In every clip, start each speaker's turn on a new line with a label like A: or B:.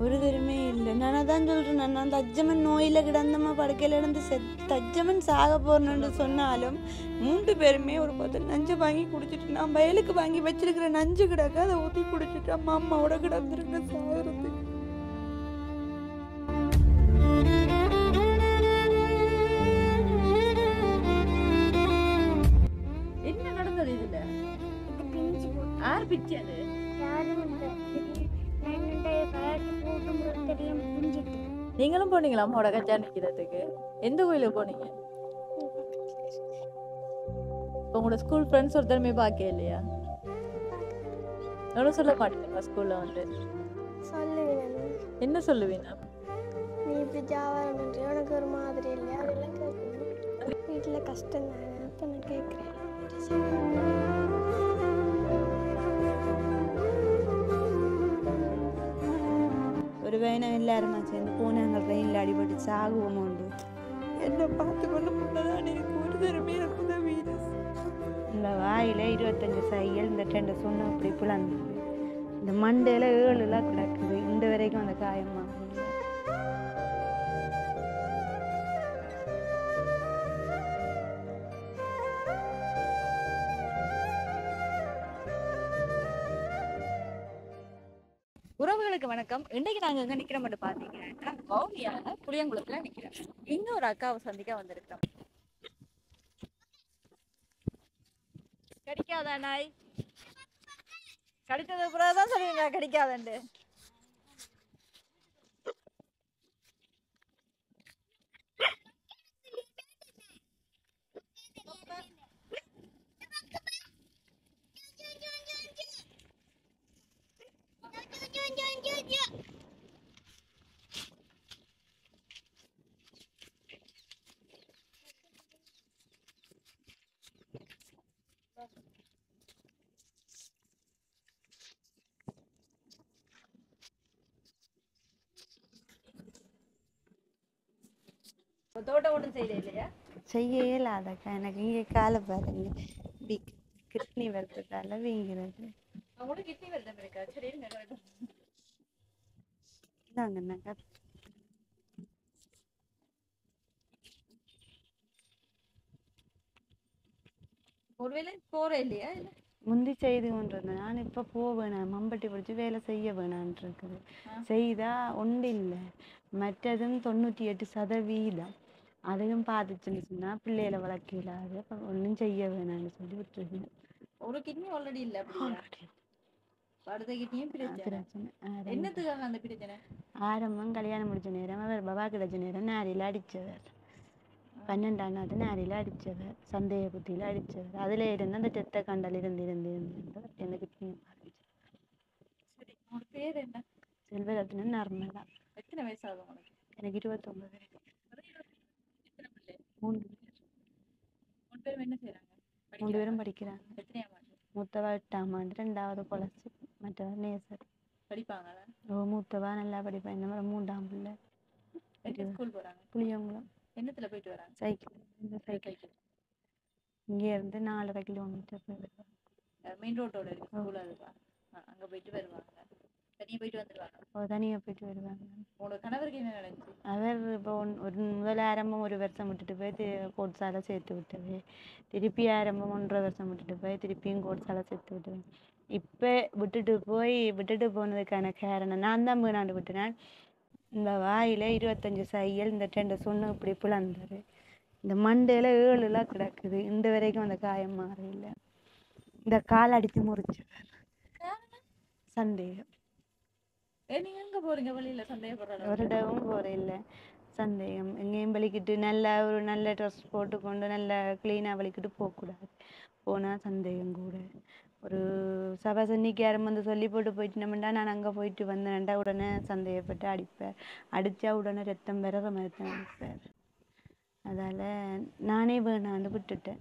A: ஒரு தருமே இல்லை. நான் அதான் சொல்கிறேன், நான் தஜ்ஜமன் நோயில் கிடந்தம்மா படுக்கையில் இருந்து தஜ்ஜமன் சாக போறேன்னு சொன்னாலும் 3 பேருமே ஒரு 10 நஞ்சை வாங்கி குடிச்சிட்டு, நான் வயலுக்கு வாங்கி வச்சிருக்கிற நஞ்சு கிடக்க அதை ஊற்றி குடிச்சிட்டு அம்மா அம்மாவோட கிடந்துருங்க சாகிறது.
B: என்ன நடந்தது இதுல? யார் பிச்சது? நீங்களும் போனீங்களா அம்மாவோட கச்சா நிக்கிறதுக்கு? எந்த கோயிலுக்கு போனீங்க? உங்களோட ஸ்கூல் ஃப்ரெண்ட்ஸ் ஒருத்தருமே பார்க்க இல்லையா? எவ்வளவு சொல்ல மாட்டீங்களா ஸ்கூல்ல வந்து? என்ன சொல்லுவீங்க?
C: நீ இப்படி ஜாவாரம் பண்ற, உனக்கு ஒரு மாதிரி இல்லையா? அதெல்லாம் கேட்கணும். வீட்டுல கஷ்டம் தானே, அப்ப நான் கேட்கிறேன்.
A: ஒரு வேணும் எல்லாருமா சேர்ந்து போனாங்க, ட்ரெயினில் அடிபட்டு சாகுவோம் உண்டு. என்னை பார்த்து கொண்டு முன்னதான் எனக்கு ஒரு தருமே உதவி. இந்த வாயில் 25 சைகள், இந்த 2 சொன்ன இப்படி பிளந்தது, இந்த மண்டையில் 7 கிடக்குது. இந்த வரைக்கும் அந்த காயமாக
B: உறவுகளுக்கு வணக்கம். இன்னைக்கு நாங்க எங்க நிக்கிறோம் மட்டும் பாத்தீங்கன்னா வவுனியால புளியங்குளத்துல நிக்கிறோம். இன்னொரு அக்காவை சந்திக்க வந்திருக்கோம். கிடைக்காதா நாய்? கிடைச்சது பிறகுதான் சொல்லுவீங்க கிடைக்காதண்டு. தோட்டம் ஒன்றும் செய்யல இல்லையா?
A: செய்ய இயலாதக்கா. எனக்கு இங்கே காலை பாருங்க, கிட்னி வருத்தத்தால வீங்கிறது.
B: அவங்களுக்கு கிட்னி வருத்தம் இருக்கா? சரி
A: இந்தாங்கன்னாக்கா.
B: ஒருவேளை போற இல்லையா? இல்ல
A: முந்தி செய்து கொண்டு இருந்தேன். நான் இப்போ வேணாம், மம்பட்டி பிடிச்சி வேலை செய்ய வேணான் இருக்குது. செய்தா ஒன்று இல்லை, மற்றதும் 98%. அதையும் பாதிச்சுன்னு சொன்னா பிள்ளைகளை வளர்க்க இல்லாது, ஒன்றும் செய்ய வேணாம்னு சொல்லி விட்டுருக்கேன்.
B: ஒரு கிட்னி ஆல்ரெடி இல்லை, அடுத்த கிட்னியும் பிரச்சனை. என்னத்துக்காக அந்த பிரச்சனை?
A: ஆரம்பம் கல்யாணம் முடிச்ச நேரம் அவர் பபா கிடைச்ச நேரம் நாரியில் அடித்தவர். 12ஆம் நாரியில் அடித்தவர், சந்தேக புத்தியில் அடித்தவர். அதில் இருந்து அந்த தெத்த கண்டல் இருந்து எனக்கு கிட்னி பாதிச்சு.
B: சரி, உங்களோட பேர் என்ன?
A: செல்வரத்னன் நர்மலா.
B: எத்தனை வயசாகும் உங்களுக்கு?
A: எனக்கு 29. 3 பேர்.
B: 3 பேரும் என்ன செய்யறாங்க?
A: 3 பேரும் படிக்கிறாங்க.
B: எத்தனையாம் ஆண்டு?
A: மூத்தவா 8ஆம் ஆண்டு, 2வது கொலசி, மற்றவர் நேசர்.
B: படிப்பாங்களா?
A: மூத்தவா நல்லா படிப்பா. இந்த மாதிரி 3ஆம் பிள்ளை.
B: ஸ்கூல் போறாங்க?
A: புளியங்குளம்.
B: என்னத்துல போயிட்டு வராங்க?
A: சைக்கிள். இந்த சைக்கிள் இங்கே இருந்து 4.5 கிலோமீட்டர் போயிடுவாங்க.
B: மெயின் ரோட்டோட இருக்கு ஸ்கூல், அதுவா? அங்க போயிட்டு வருவாங்க, தனியா போயிட்டு வந்துருவாங்க.
A: தனியாக போயிட்டு வருவாங்க.
B: உங்களோட கணவருக்கு என்ன நடந்துச்சு?
A: அவர் இப்போ ஒரு முதல் ஆரம்பம் 1 வருஷம் விட்டுட்டு போய் கோட்ஸால சேர்த்து விட்டது. திருப்பி ஆரம்பம் 1.5 வருஷம் விட்டுட்டு போய் திருப்பியும் கோட்ஸால சேர்த்து விட்டது. இப்போ விட்டுட்டு போனதுக்கான காரணம் நான் தான் வேணாண்டு விட்டுனேன். இந்த வாயில் 25 சைகள், இந்த 2 சொன்ன இப்படி பிளந்தது, இந்த மண்டையில் 7 கிடக்குது. இந்த வரைக்கும் அந்த காயம் மாறையில். இந்த கால் அடித்து முறிச்சவர். சந்தேகம்.
B: நீங்க எங்க போறீங்க? வழியில சந்தேகப்படுறாங்க?
A: ஒரு இடமும் போற இல்லை, சந்தேகம். எங்கேயும் வலிக்கிட்டு ஒரு நல்ல ட்ரெஸ் போட்டுக்கொண்டு நல்லா கிளீனாக வலிக்கிட்டு போகக்கூடாது. போனால் சந்தேகம் கூட. ஒரு சபசன்னிக்கு யாரும் வந்து சொல்லி போயிட்டுனோம்டா, நான் அங்கே போயிட்டு வந்தேன்டா உடனே சந்தேகப்பட்டு அடிப்பேன். அடித்தா உடனே ரத்தம் வர்ற மாதிரி தான் அடிப்பார். அதால் நானே வேணான்னு விட்டுட்டேன்.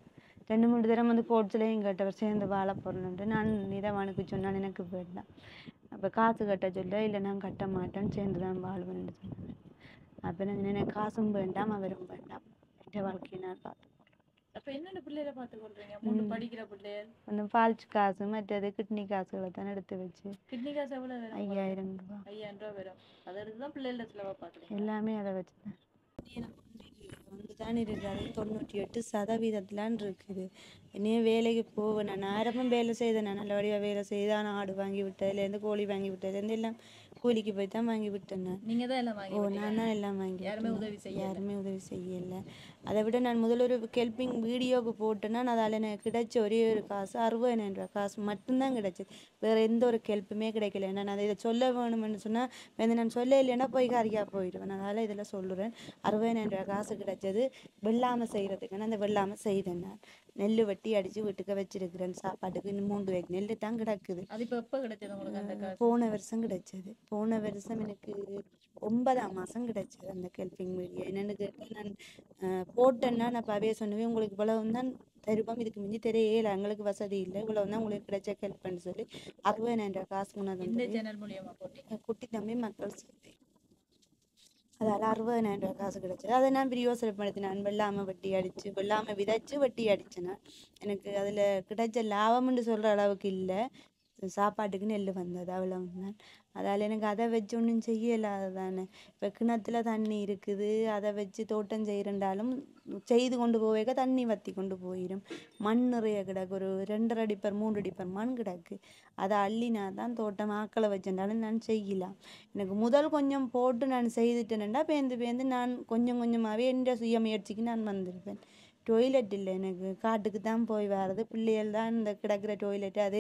A: 2-3 தரம் வந்து கோட்ஸ்லேயும் கேட்டவர் சேர்ந்து வாழ போகிறேன்ட்டு. நான் நிதவானுக்கு சொன்னால் எனக்கு வேண்டாம், அப்போ காசு கட்ட சொல்ல, இல்லை நான் கட்ட மாட்டேன்னு சேர்ந்து தான் வாழ்வேன்னு சொன்னேன். அப்போ நான் எனக்கு காசும் வேண்டாம் அவரும் வேண்டாம், என் வாழ்க்கையை நான் பார்த்துக்கொள்கிறேன்.
B: அப்ப என்னென்ன பிள்ளைகளை பார்த்து கொள்றீங்க? 3 படிக்கிற பிள்ளைகள்.
A: ஒன்று ஃபால்ஸ் காசு, மற்றது கிட்னி காசுகளை தான் எடுத்து வச்சு
B: கிட்னி காசு எவ்வளவு வரும்?
A: 5000 ரூபா
B: 5000 ரூபாய் வரும். அதை எடுத்து தான் பிள்ளைகள செலவா பாக்குறீங்க.
A: எல்லாமே அதை வச்சு தான் தான் இருக்காது. 98% இருக்குது. இனியும் வேலைக்கு போவேன். நான் ஆரம்பம் வேலை செய்தேன். நான் நல்லபடியாக வேலை செய்து ஆனால் ஆடு வாங்கி விட்டதுலேருந்து கோழி வாங்கி விட்டதுலேருந்து எல்லாம் கூலிக்கு போய் தான் வாங்கி விட்டேன் நான்.
B: நீங்க தான் எல்லாம் வாங்கி
A: நான் தான் எல்லாம் வாங்கி
B: யாருமே உதவி செய்ய
A: யாருமே உதவி செய்யலை. அதை விட நான் முதல்ல ஒரு ஹெல்பிங் வீடியோவுக்கு போட்டேன்னா அதில் எனக்கு கிடைச்ச ஒரே ஒரு காசு 60,000 ரூபா காசு மட்டும்தான் கிடைச்சது. வேறு எந்த ஒரு ஹெல்ப்புமே கிடைக்கல. நான் அதை இதை சொல்ல வேணும்னு சொன்னால் வந்து நான் சொல்ல இல்லைன்னா போய் காரியாக போயிடுவேன். அதனால் இதில் சொல்லுறேன். 60,000 ரூபா காசு கிடைச்சது வெள்ளாமை செய்கிறதுக்கு. நான் அந்த வெள்ளாமை செய்தேன். நான் நெல் வெட்டி அடித்து வீட்டுக்கு வச்சிருக்கிறேன். சாப்பாட்டுக்கு இன்னும் 3 வகை நெல் தான் கிடக்குது.
B: அது இப்ப எப்ப கிடைச்சது உங்களுக்கு அந்த காசு?
A: போன வருஷம் கிடைச்சது. போன வருஷம் எனக்கு 9ஆம் மாதம் கிடைச்சது அந்த ஹெல்பிங் வீடியோ. என்னென்னு கேட்டால் நான் போட்டேன்னா நான் பவே சொன்னவே உங்களுக்கு இவ்வளவு தான் தருவோம், இதுக்கு மிஞ்சி தெரியல, எங்களுக்கு வசதி இல்லை, இவ்வளவு தான் உங்களுக்கு கிடைச்ச ஹெல்ப் பண்ணி சொல்லி 60,000 ரூபா காசு
B: இந்த சேனல் மூலியமா போட்டீங்க?
A: குட்டி தம்பி மக்கள் சேவை. அதால் 60,000 ரூபா காசு கிடைச்சது. அதை நான் பிரயோசனப்படுத்தினேன். வெள்ளாமை வெட்டி அடித்து வெள்ளாமை விதைச்சு வெட்டி அடிச்சேன். எனக்கு அதில் கிடைச்ச லாபம்னு சொல்கிற அளவுக்கு இல்லை. சாப்பாட்டுக்கு நெல் வந்தது அவ்வளவுதான். அதால் எனக்கு அதை வச்சு ஒன்றும் செய்யலாது தானே. இப்போ கிணத்துல தண்ணி இருக்குது, அதை வச்சு தோட்டம் செய்கிறண்டாலும் செய்து கொண்டு போவேக்க தண்ணி வற்றி கொண்டு போயிடும். மண் நிறைய கிடக்கு. ஒரு 2.5 அடிப்பர் 3 அடிப்பர் மண் கிடக்கு. அதை அள்ளினா தான் தோட்டம் ஆக்களை வச்சிருந்தாலும் நான் செய்யலாம். எனக்கு முதல் கொஞ்சம் போட்டு நான் செய்துட்டேன்டா பேந்து பேந்து நான் கொஞ்சம் கொஞ்சமாகவே எந்த சுய முயற்சிக்கு நான் வந்திருப்பேன். டொய்லெட் இல்லை எனக்கு, காட்டுக்கு தான் போய் வர்றது. பிள்ளைகள் தான் இந்த கிடக்கிற டொய்லெட்டு அது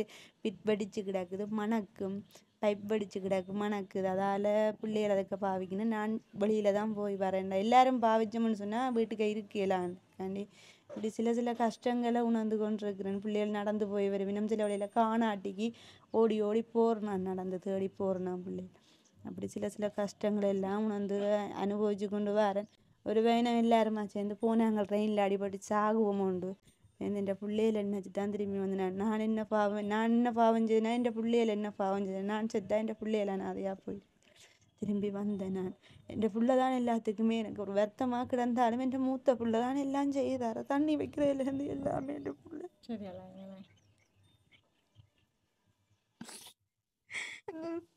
A: வெடிச்சு கிடக்குது, மணக்கும். பைப் வெடிச்சு கிடக்கு, மணக்குது. அதால் பிள்ளைகள் அதுக்கு பாவிக்கணும். நான் வெளியில் தான் போய் வரேன்டா. எல்லாரும் பாவிச்சோம்னு சொன்னால் வீட்டுக்கு இருக்கலான்டி இப்படி சில கஷ்டங்களை உணர்ந்து கொண்டிருக்கிறேன். பிள்ளைகள் நடந்து போய் வருவினம். சில வழியில் காணாட்டிக்கு ஓடி ஓடி போகிறேன். நான் நடந்து தேடி போகிறேன் பிள்ளைகள். அப்படி சில கஷ்டங்களை எல்லாம் உணர்ந்து அனுபவிச்சு கொண்டு வரேன். ஒரு வேணும் எல்லாருமா சேர்ந்து போனாங்க ட்ரெயினில் அடிபட்டு சாகுவோம் உண்டு. என் பிள்ளைகள் என்னச்சு தான் திரும்பி வந்து நான் என்ன பாவம் செய்தேன்னா என் பிள்ளைகள் என்ன பாவம் செய்தேன். நான் செத்தா என் பிள்ளைகளை நான் அதையாக போய் திரும்பி வந்தேன். நான் என் பிள்ளை தான் எல்லாத்துக்குமே எனக்கு ஒரு வருத்தமாக கிடந்தாலும் என் மூத்த பிள்ளை தான் எல்லாம் செய்தார. தண்ணி வைக்கிறதுலேருந்து எல்லாமே என் பிள்ளை.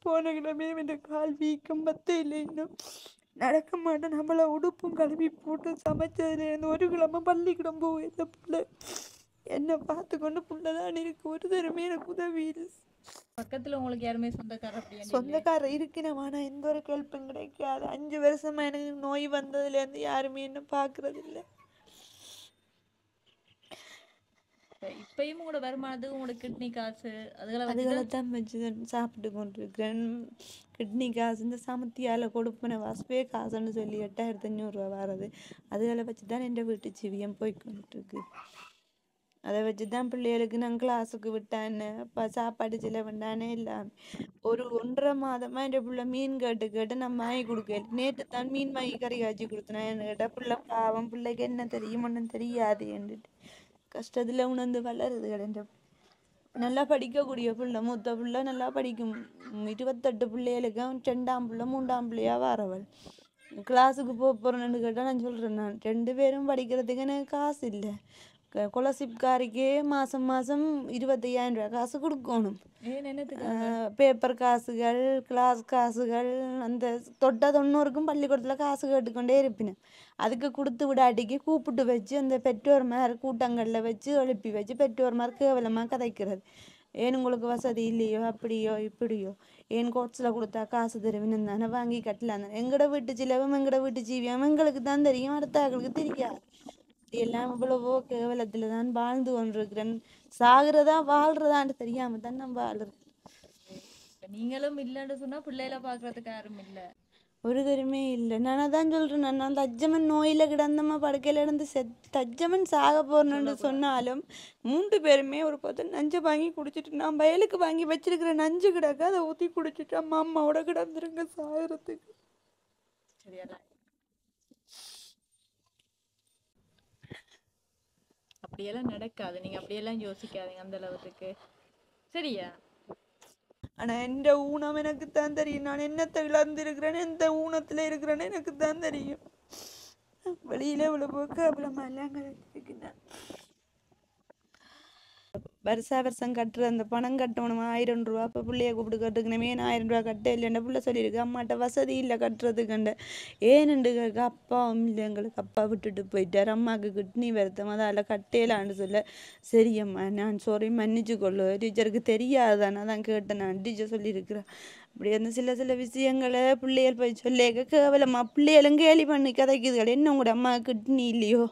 A: போன கிழமே என் கால் வீக்கம் பத்த இல்லை, இன்னும் நடக்க மாட்டேன். நம்மள உடுப்பும் கழுவி போட்டு சமைச்சதுலேருந்து ஒரு கிழமை பள்ளிக்கூடம் போய் பிள்ளை என்னை பார்த்து கொண்டு பிள்ளைதான் இருக்கு. ஒரு தரமே எனக்கு உதவி இல்லை.
B: பக்கத்துல உங்களுக்கு யாருமே சொந்தக்காரர்
A: சொந்தக்காரர் இருக்கிறேன், ஆனால் எந்த ஒரு ஹெல்ப்பும் கிடைக்காது. 5 வருஷமா எனக்கு நோய் வந்ததுலேருந்து யாருமே என்ன பார்க்கறது இல்லை.
B: இப்பயும் உங்களோட வருமானத்துக்கு உங்களோட கிட்னி காசு
A: அதுகளை தான் வச்சு சாப்பிட்டு கொண்டிருக்கிறேன். கிட்னி காசு இந்த சமத்தியால் கொடுப்பன வாசுவே காசுன்னு சொல்லி 8,500 ரூபா வர்றது. அதுகளை வச்சு தான் என் வீட்டு ஜீவியம் போய்கொண்டிருக்கு. அதை வச்சு தான் பிள்ளைகளுக்கு நான் கிளாஸுக்கு விட்டானே, சாப்பாடு செலவுண்டானே எல்லாமே. ஒரு 1.5 மாதமாக என் பிள்ளை மீன் கேட்டு நான் வாங்கி கொடுக்கல. நேற்று தான் மீன் வாங்கி கறி காய்ச்சி கொடுத்தேன். என்ன கேட்டால் பிள்ளை பாவம், பிள்ளைக்கு என்ன தெரியும் ஒன்றும் தெரியாது என்றுட்டு கஷ்டத்தில் உணர்ந்து வளருது. நல்லா படிக்கக்கூடிய பிள்ளை, மூத்த பிள்ளை நல்லா படிக்கும். 28 பிள்ளைகளுக்கு 2ஆம் பிள்ளை 3ஆம் பிள்ளையாக வரவள். கிளாஸுக்கு போகிறேன்னு கேட்டால் நான் சொல்கிறேன், நான் 2 பேரும் படிக்கிறதுக்கு எனக்கு காசு இல்லை. கொலசிப்காரிக்கே மாதம் 25,000 ரூபா காசு கொடுக்கணும். பேப்பர் காசுகள், கிளாஸ் காசுகள், அந்த தொட்ட 90க்கும் பள்ளிக்கூடத்தில் காசு கேட்டுக்கொண்டே இருப்பினேன். அதுக்கு கொடுத்து விடாட்டிக்கு கூப்பிட்டு வச்சு அந்த பெற்றோர்மார் கூட்டங்களில் வச்சு எழுப்பி வச்சு பெற்றோர்மார் கேவலமாக கதைக்கிறது. ஏன் உங்களுக்கு வசதி இல்லையோ, அப்படியோ இப்படியோ, ஏன் கோட்ஸில் கொடுத்தா காசு தருவின்னு தானே வாங்கி கட்டலாம். எங்களோட வீட்டு சிலவும் எங்களோட வீட்டு ஜீவியம் எங்களுக்கு தான் தெரியும், அடுத்தவங்களுக்கு தெரியாது. எல்லாம் இவ்வளவோ கேவலத்தில் தான் வாழ்ந்து கொண்டிருக்கிறேன். சாகிறதா வாழ்றதான்னு தெரியாம தான் நான் வாழ்றேன்.
B: நீங்களும் இல்லைன்னு சொன்னா பிள்ளைகளை பார்க்கறதுக்கு யாரும் இல்லை,
A: ஒரு தருமே இல்லை. நான் அதான் சொல்றேன், நான் தஜ்ஜமன் நோயில கிடந்தம்மா படுக்கையில இருந்து தஜ்ஜமன் சாக போறேன்னு சொன்னாலும் 3 பேருமே ஒரு 10 நஞ்சை வாங்கி குடிச்சிட்டு, நான் வயலுக்கு வாங்கி வச்சிருக்கிற நஞ்சு கிடக்க அதை ஊற்றி குடிச்சிட்டு அம்மாவோட கிடந்துருங்க சாகிறதுக்கு.
B: அப்படியெல்லாம் நடக்காது. நீங்க அப்படியெல்லாம் யோசிக்காதீங்க அந்த அளவுக்கு, சரியா?
A: ஆனா எந்த ஊனம் எனக்கு தான் தெரியும். நான் என்னத்தை இழந்திருக்கிறேன்னு, எந்த ஊனத்துல இருக்கிறேன்னு எனக்கு தான் தெரியும். வெளியில இவ்வளவு கேவலமா எல்லாம் கிடைச்சிருக்குண்ணா. வருஷம் கட்டுற அந்த பணம் கட்டணும் 1000 ரூபா. அப்போ பிள்ளைய கூப்பிட்டு கட்டுக்கணுமே, 1000 ரூபா கட்ட இல்லைன்னா பிள்ளை சொல்லியிருக்கு அம்மாட்ட வசதி இல்லை கட்டுறதுக்கண்ட. ஏன்னு கேட்க அப்பாவும் இல்லை, எங்களுக்கு அப்பா விட்டுட்டு போயிட்டார், அம்மாவுக்கு கிட்னி வருத்தம் அதால் கட்டையிலான்னு சொல்ல. சரியம்மா நான் சாரி மன்னிச்சு கொள்ளு, டீச்சருக்கு தெரியாதானே தான் கேட்டேன் நான், டீச்சர் சொல்லியிருக்கிறேன். அப்படி அந்த சில சில விஷயங்களை பிள்ளைகள் போய் சொல்லேக்க கேவலமா பிள்ளைகளும் கேலி பண்ணி கதைக்குதுகள், என்ன உங்களோட அம்மா கிட்னி இல்லையோ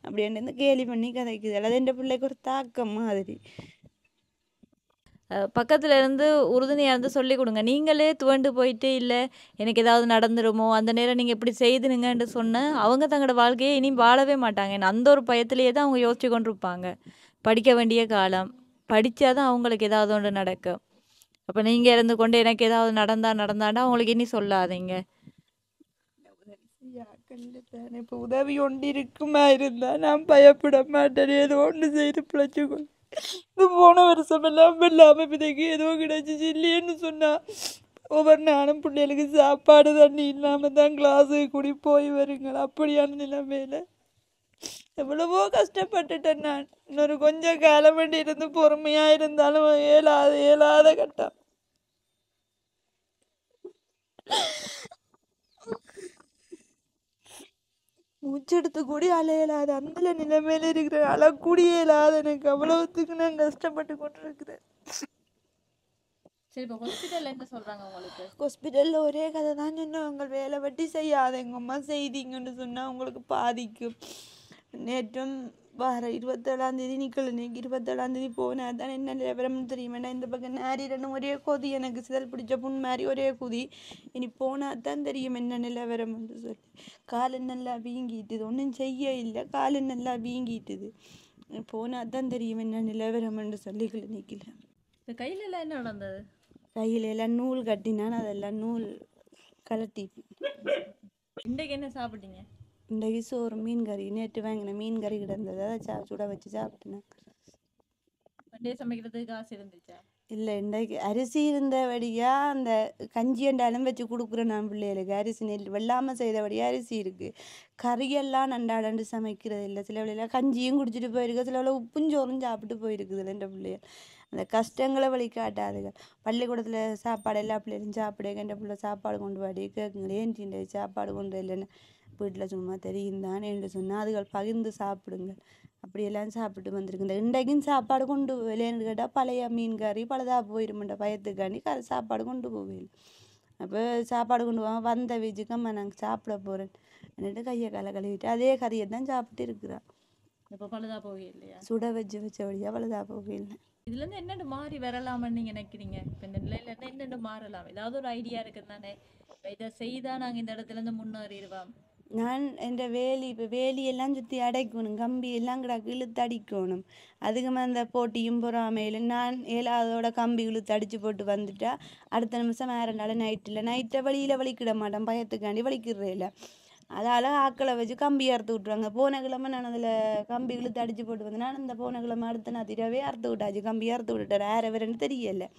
A: அப்படின்னு கேலி பண்ணி கதைக்குதுகள். அது என் பிள்ளைக்கு ஒரு தாக்கம் மாதிரி.
B: பக்கத்துல இருந்து உறுதுணையா இருந்து சொல்லி கொடுங்க. நீங்களே துவண்டு போயிட்டு இல்லை எனக்கு ஏதாவது நடந்துருமோ அந்த நேரம் நீங்கள் இப்படி செய்துனுங்கன்னு சொன்ன அவங்க தங்களோட வாழ்க்கையை இனி வாழவே மாட்டாங்க. ஏன்னா அந்த ஒரு பயத்திலேயே தான் அவங்க யோசிச்சு கொண்டிருப்பாங்க. படிக்க வேண்டிய காலம், படித்தாதான் அவங்களுக்கு ஏதாவது ஒன்று நடக்கும். அப்போ நீங்கள் இருந்து கொண்டு எனக்கு ஏதாவது நடந்தாண்டா அவங்களுக்கு இனி சொல்லாதீங்க.
A: இப்போ உதவி ஒன்று இருக்குமா இருந்தா நான் பயப்பட மாட்டேன், ஏதோ ஒன்று செய்து பிழைச்சுக்கொள். இது போன வருஷம் எல்லாம் இல்லாமல் இப்போதைக்கு ஏதோ கிடைச்சிச்சு இல்லையேன்னு சொன்னா ஒவ்வொரு நாளும் பிள்ளைகளுக்கு சாப்பாடு தண்ணி இல்லாமல் தான் கிளாஸுக்கு கூடி போய் வருங்கள். அப்படியான நிலைமையில எவ்வளவோ கஷ்டப்பட்டுட்டேன் நான். இன்னொரு கொஞ்சம் காலம் வேண்டி இருந்து பொறுமையா இருந்தாலும் இயலாத கட்டம். மூச்செடுத்து கூடி அலையலாத அந்த நிலைமையில இருக்கிற, அழக்கூடியே இல்லாத எனக்கு அவ்வளவுத்துக்கு நான் கஷ்டப்பட்டு கொண்டிருக்கிறேன்.
B: சரி, இப்போ ஹாஸ்பிட்டலில் என்ன சொல்கிறாங்க உங்களுக்கு?
A: ஹாஸ்பிட்டலில் ஒரே கதை தான் சொன்னோம், உங்கள் வேலை வெட்டி செய்யாதங்க அம்மா, செய்தீங்கன்னு சொன்னால் உங்களுக்கு பாதிக்கும். நேற்றும் வர 27ஆம் தேதி நிற்கல, இன்னைக்கு 27ஆம் தேதி போனால் தான் என்ன நிலவரம்னு தெரியுமேண்டா. இந்த பக்கம் நாரி ரெண்டும் ஒரே கொதி, எனக்கு சிதல் பிடிச்ச புண் மாதிரி ஒரே கொதி. இனி போனால் தான் தெரியும் என்ன நிலவரம்னு சொல்லி. காலு நல்லா வீங்கிட்டுது, ஒன்றும் செய்ய இல்லை, காலு நல்லா வீங்கிட்டுது. போனால் தான் தெரியும் என்ன நிலவரம்னு சொல்லி கிளினிக்கில்.
B: இந்த கையிலெல்லாம் என்ன நடந்தது?
A: கையில எல்லாம் நூல் கட்டினான், அதெல்லாம் நூல் கலட்டி.
B: இன்றைக்கு என்ன சாப்பிட்டீங்க?
A: இன்றைக்கு சோறு மீன் கறி, நேற்று வாங்கின மீன் கறி கிடந்தது, அதை சுட வச்சு சாப்பிட்டேன்.
B: வண்டியை சமைக்கிறதுக்கு காசு இருந்துச்சா?
A: இல்லை, இன்றைக்கு அரிசி இருந்தபடியா அந்த கஞ்சி அண்டாலும் வச்சு கொடுக்குறேன் நான் பிள்ளைகளுக்கு. அரிசி நெல் வெள்ளாமல் செய்தபடியா அரிசி இருக்குது. கறியெல்லாம் நண்டாடண்டு சமைக்கிறது இல்லை. சில வேளையில் கஞ்சியும் குடிச்சிட்டு போயிருக்கு, சில வேளை உப்புஞ்சோறும் சாப்பிட்டு போயிருக்குது என்ற பிள்ளைகள். அந்த கஷ்டங்களை வழிகாட்டாதுங்க. பள்ளிக்கூடத்தில் சாப்பாடு எல்லா பிள்ளைகளும் சாப்பிடுங்க, என்ற பிள்ளை சாப்பாடு கொண்டு வாடி கேட்குங்களே, ஏன்ட்டு சாப்பாடு கொண்டு இல்லைன்னு வீட்டில் சும்மா தெரியும் தானே என்று சொன்னால் அதுகள் பகிர்ந்து சாப்பிடுங்க. அப்படியெல்லாம் சாப்பிட்டு வந்திருக்குங்க. இன்றைக்கும் சாப்பாடு கொண்டு போகலேன்னு கேட்டால் பழைய மீன் கறி பழுதாக போயிருமெண்ட பயத்துக்காண்டி சாப்பாடு கொண்டு போவேன். அப்போ சாப்பாடு கொண்டு போவாங்க, வந்த வீச்சுக்கம்மா நாங்கள் சாப்பிட போகிறேன் என்னட்டு கையை காலை கழுவிட்டு அதே கறியை தான் சாப்பிட்டு இருக்கிறான்.
B: இப்போ பழுதாக போகவே இல்லையா?
A: சுட வச்ச வழியாக பழுதாக போகவே இல்லை.
B: இதுலேருந்து என்னென்னு மாறி வரலாமான்னு நீங்கள் நினைக்கிறீங்க? இப்போ இந்த நிலையிலேருந்து என்னென்னு மாறலாம்? ஏதாவது ஒரு ஐடியா இருக்குது தானே, இதை செய்தால் நாங்கள் இந்த இடத்துலேருந்து முன்னேறிடுவோம்.
A: நான் என்ற இப்போ வேலியெல்லாம் சுற்றி அடைக்கணும், கம்பி எல்லாம் கிடக்கு இழுத்து அடிக்கணும். அதுக்கு அந்த போட்டியும் பொறாமையில் நான் ஏழாவதோட கம்பி இழுத்து அடித்து போட்டு வந்துட்டா அடுத்த நிமிஷம் வேறண்டாலும் நைட்டை வழியில் வலிக்கிட மாட்டேன், பயத்துக்காண்டி வலிக்கிறதே இல்லை. அதால் ஆக்களை வச்சு கம்பி அறுத்து விட்ருவாங்க. போன கிழமை நான் அதில் கம்பி இழுத்து அடித்து போட்டு வந்தேன். நான் அந்த போன கிழமை அடுத்த நான் இரவே அறுத்து விட்டாச்சு, கம்பி அறுத்து விட்டுட்டேன், வேறன்னு தெரியலை.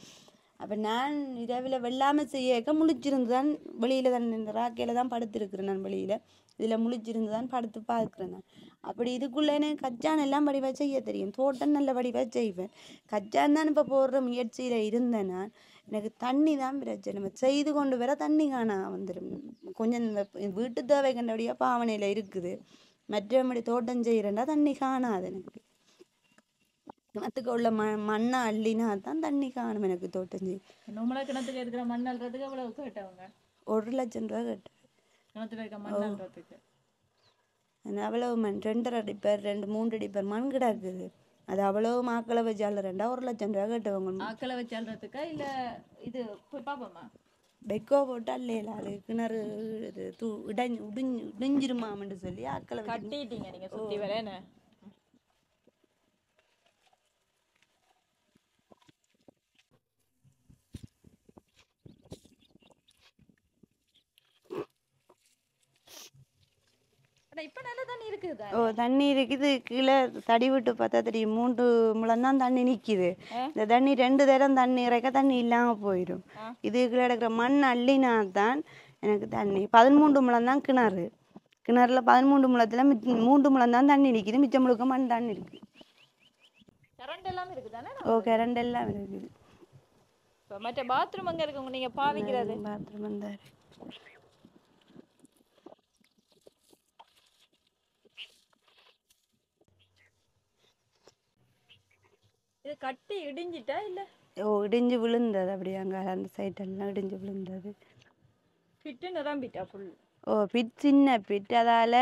A: அப்போ நான் இரவில் வெள்ளாமல் செய்யக்க முழிச்சிருந்து தான் வெளியில் தான் இந்த ராக்கையில் தான் படுத்துருக்குறேன். நான் வெளியில் இதில் முழிச்சிருந்து தான் படுத்து பார்க்குறேன் நான். அப்படி இதுக்குள்ளே எனக்கு கச்சான் எல்லாம் வடிவாக செய்ய தெரியும், தோட்டம் நல்ல வடிவாக செய்வேன். கச்சான் தான் இப்போ போடுற முயற்சியில் இருந்தேன் நான். எனக்கு தண்ணி தான் பிரச்சனை, நம்ம செய்து கொண்டு வர தண்ணி காணா வந்துடும். கொஞ்சம் இந்த வீட்டு தேவை கண்டபடியாக பாவனையில் இருக்குது, மற்றபடி தோட்டம் செய்கிறேன்டா தண்ணி காணாது எனக்கு. கிணத்துக்கு உள்ள மண்ணை அள்ளினா தான் தண்ணி காணும் எனக்கு தோட்டம் செய்ய.
B: நம்மளா கிணத்துக்கு இருக்கிற மண் அள்ளுறதுக்கு அவ்வளவு கேட்டவங்க
A: 1 லட்சம் ரூபா கேட்டேன்
B: கிணத்துல இருக்க மண் அள்ளுறதுக்கு.
A: அவ்வளவு மண் 2.5 டிப்பர் 2-3 டிப்பர் மண் கிடக்குது. அது அவ்வளவு ஆக்களை வச்சு அள்ளுறேன்டா 1 லட்சம் ரூபா கேட்டவங்க.
B: ஆக்களை வச்சு அள்ளுறதுக்கா இல்லை இது போய் பார்ப்போமா?
A: பெக்கோ போட்டு அல்லையில அது கிணறு இது இடிஞ்சிருமாமன்னு சொல்லி ஆக்களை
B: கட்டிட்டீங்க நீங்க சுத்தி வரேன்னு. இப்ப நல்ல தண்ணி இருக்குது.
A: தண்ணி இருக்குது. கீழே தடி விட்டு பார்த்தா தெரியும் 3 முழம் தான் தண்ணி நிக்குது. இந்த தண்ணி 2 தரம் தண்ணி இறைக்க தண்ணி இல்லாம போயிடும். இது கீழே இருக்கிற மண் அள்ளினா தான் எனக்கு தண்ணி. 13 முழம் தான் கிணறு. கிணறுல 13 முழத்துல 3 முழம் தான் தண்ணி நிக்குது, மிச்சம் முழுக்க மண் தண்ணி இருக்கு.
B: கரண்ட் எல்லாம் இருக்குதானே?
A: ஓ கரண்ட் எல்லாம் இருக்குது.
B: மற்ற பாத்ரூம் அங்க இருக்குங்க நீங்க பாவிக்கிறது?
A: பாத்ரூம் அந்த
B: இது கட்டி இடிஞ்சிட்டா இல்ல
A: இடிஞ்சு விழுந்தது, அப்படியே அங்கே அந்த சைட்டெல்லாம் இடிஞ்சு விழுந்தது.
B: ஃபிட்டு நிரம்பிட்டா ஃபுல்?
A: பிட் சின்ன பிட், அதால்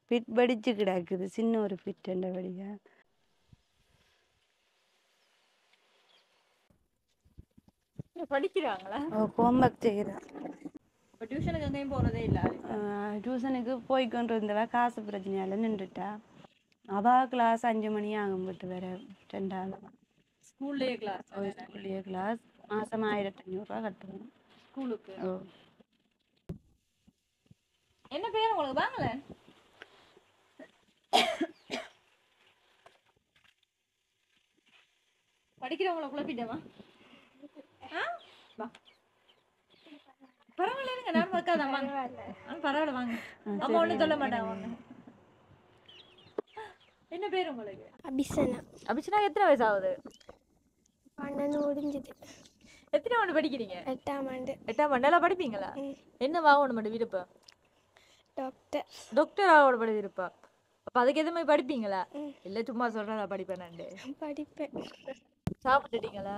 A: பிட் வெடிச்சு கிடக்குது, சின்ன ஒரு பிட்டுன்றபடியா.
B: படிக்கிறாங்களா?
A: ஹோம்ஒர்க் செய்கிறான்.
B: இப்போ டியூஷனுக்கு எங்கேயும் போகிறதே இல்லை?
A: டியூஷனுக்கு போய்க்கொண்டு இருந்தவ காசு பிரச்சனையால் நின்றுட்டா. அவள் கிளாஸ் 5 மணி ஆகும் விட்டு வர 2
B: ஸ்கூல்லேயே கிளாஸ்?
A: ஸ்கூல்லேயே கிளாஸ். மாதம் 1500 ரூபா கட்டணும்
B: ஸ்கூலுக்கு. என்ன பேர் உங்களுக்கு? வாங்கல படிக்கிறவங்கள குழப்பிட்டேமா? பரவாயில்ல இருங்க, நான் வைக்காதான் வாங்க. பரவாயில்ல வாங்க, அம்மா ஒன்றும் சொல்ல மாட்டாங்க வாங்க. என்ன பேர் உங்களுக்கு?
C: அபிசனா.
B: அபிஷனா எத்தனை வயசு ஆகுது?
C: 12 முடிஞ்சுது.
B: எத்தனை ஆண்டு படிக்கிறீங்க?
C: 8ஆம் ஆண்டு.
B: 8ஆம் ஆண்டு. நல்லா படிப்பீங்களா? என்ன வாங்கணும் மட்டும் விருப்பம்?
C: டாக்டர்.
B: டாக்டர் ஆகணும் விருப்பம். அப்போ அதுக்கு எதுவுமே படிப்பீங்களா? இல்லை சும்மா சொல்கிறதா படிப்பேனாண்டு?
C: படிப்பேன்.
B: சாப்பிட்டுட்டீங்களா?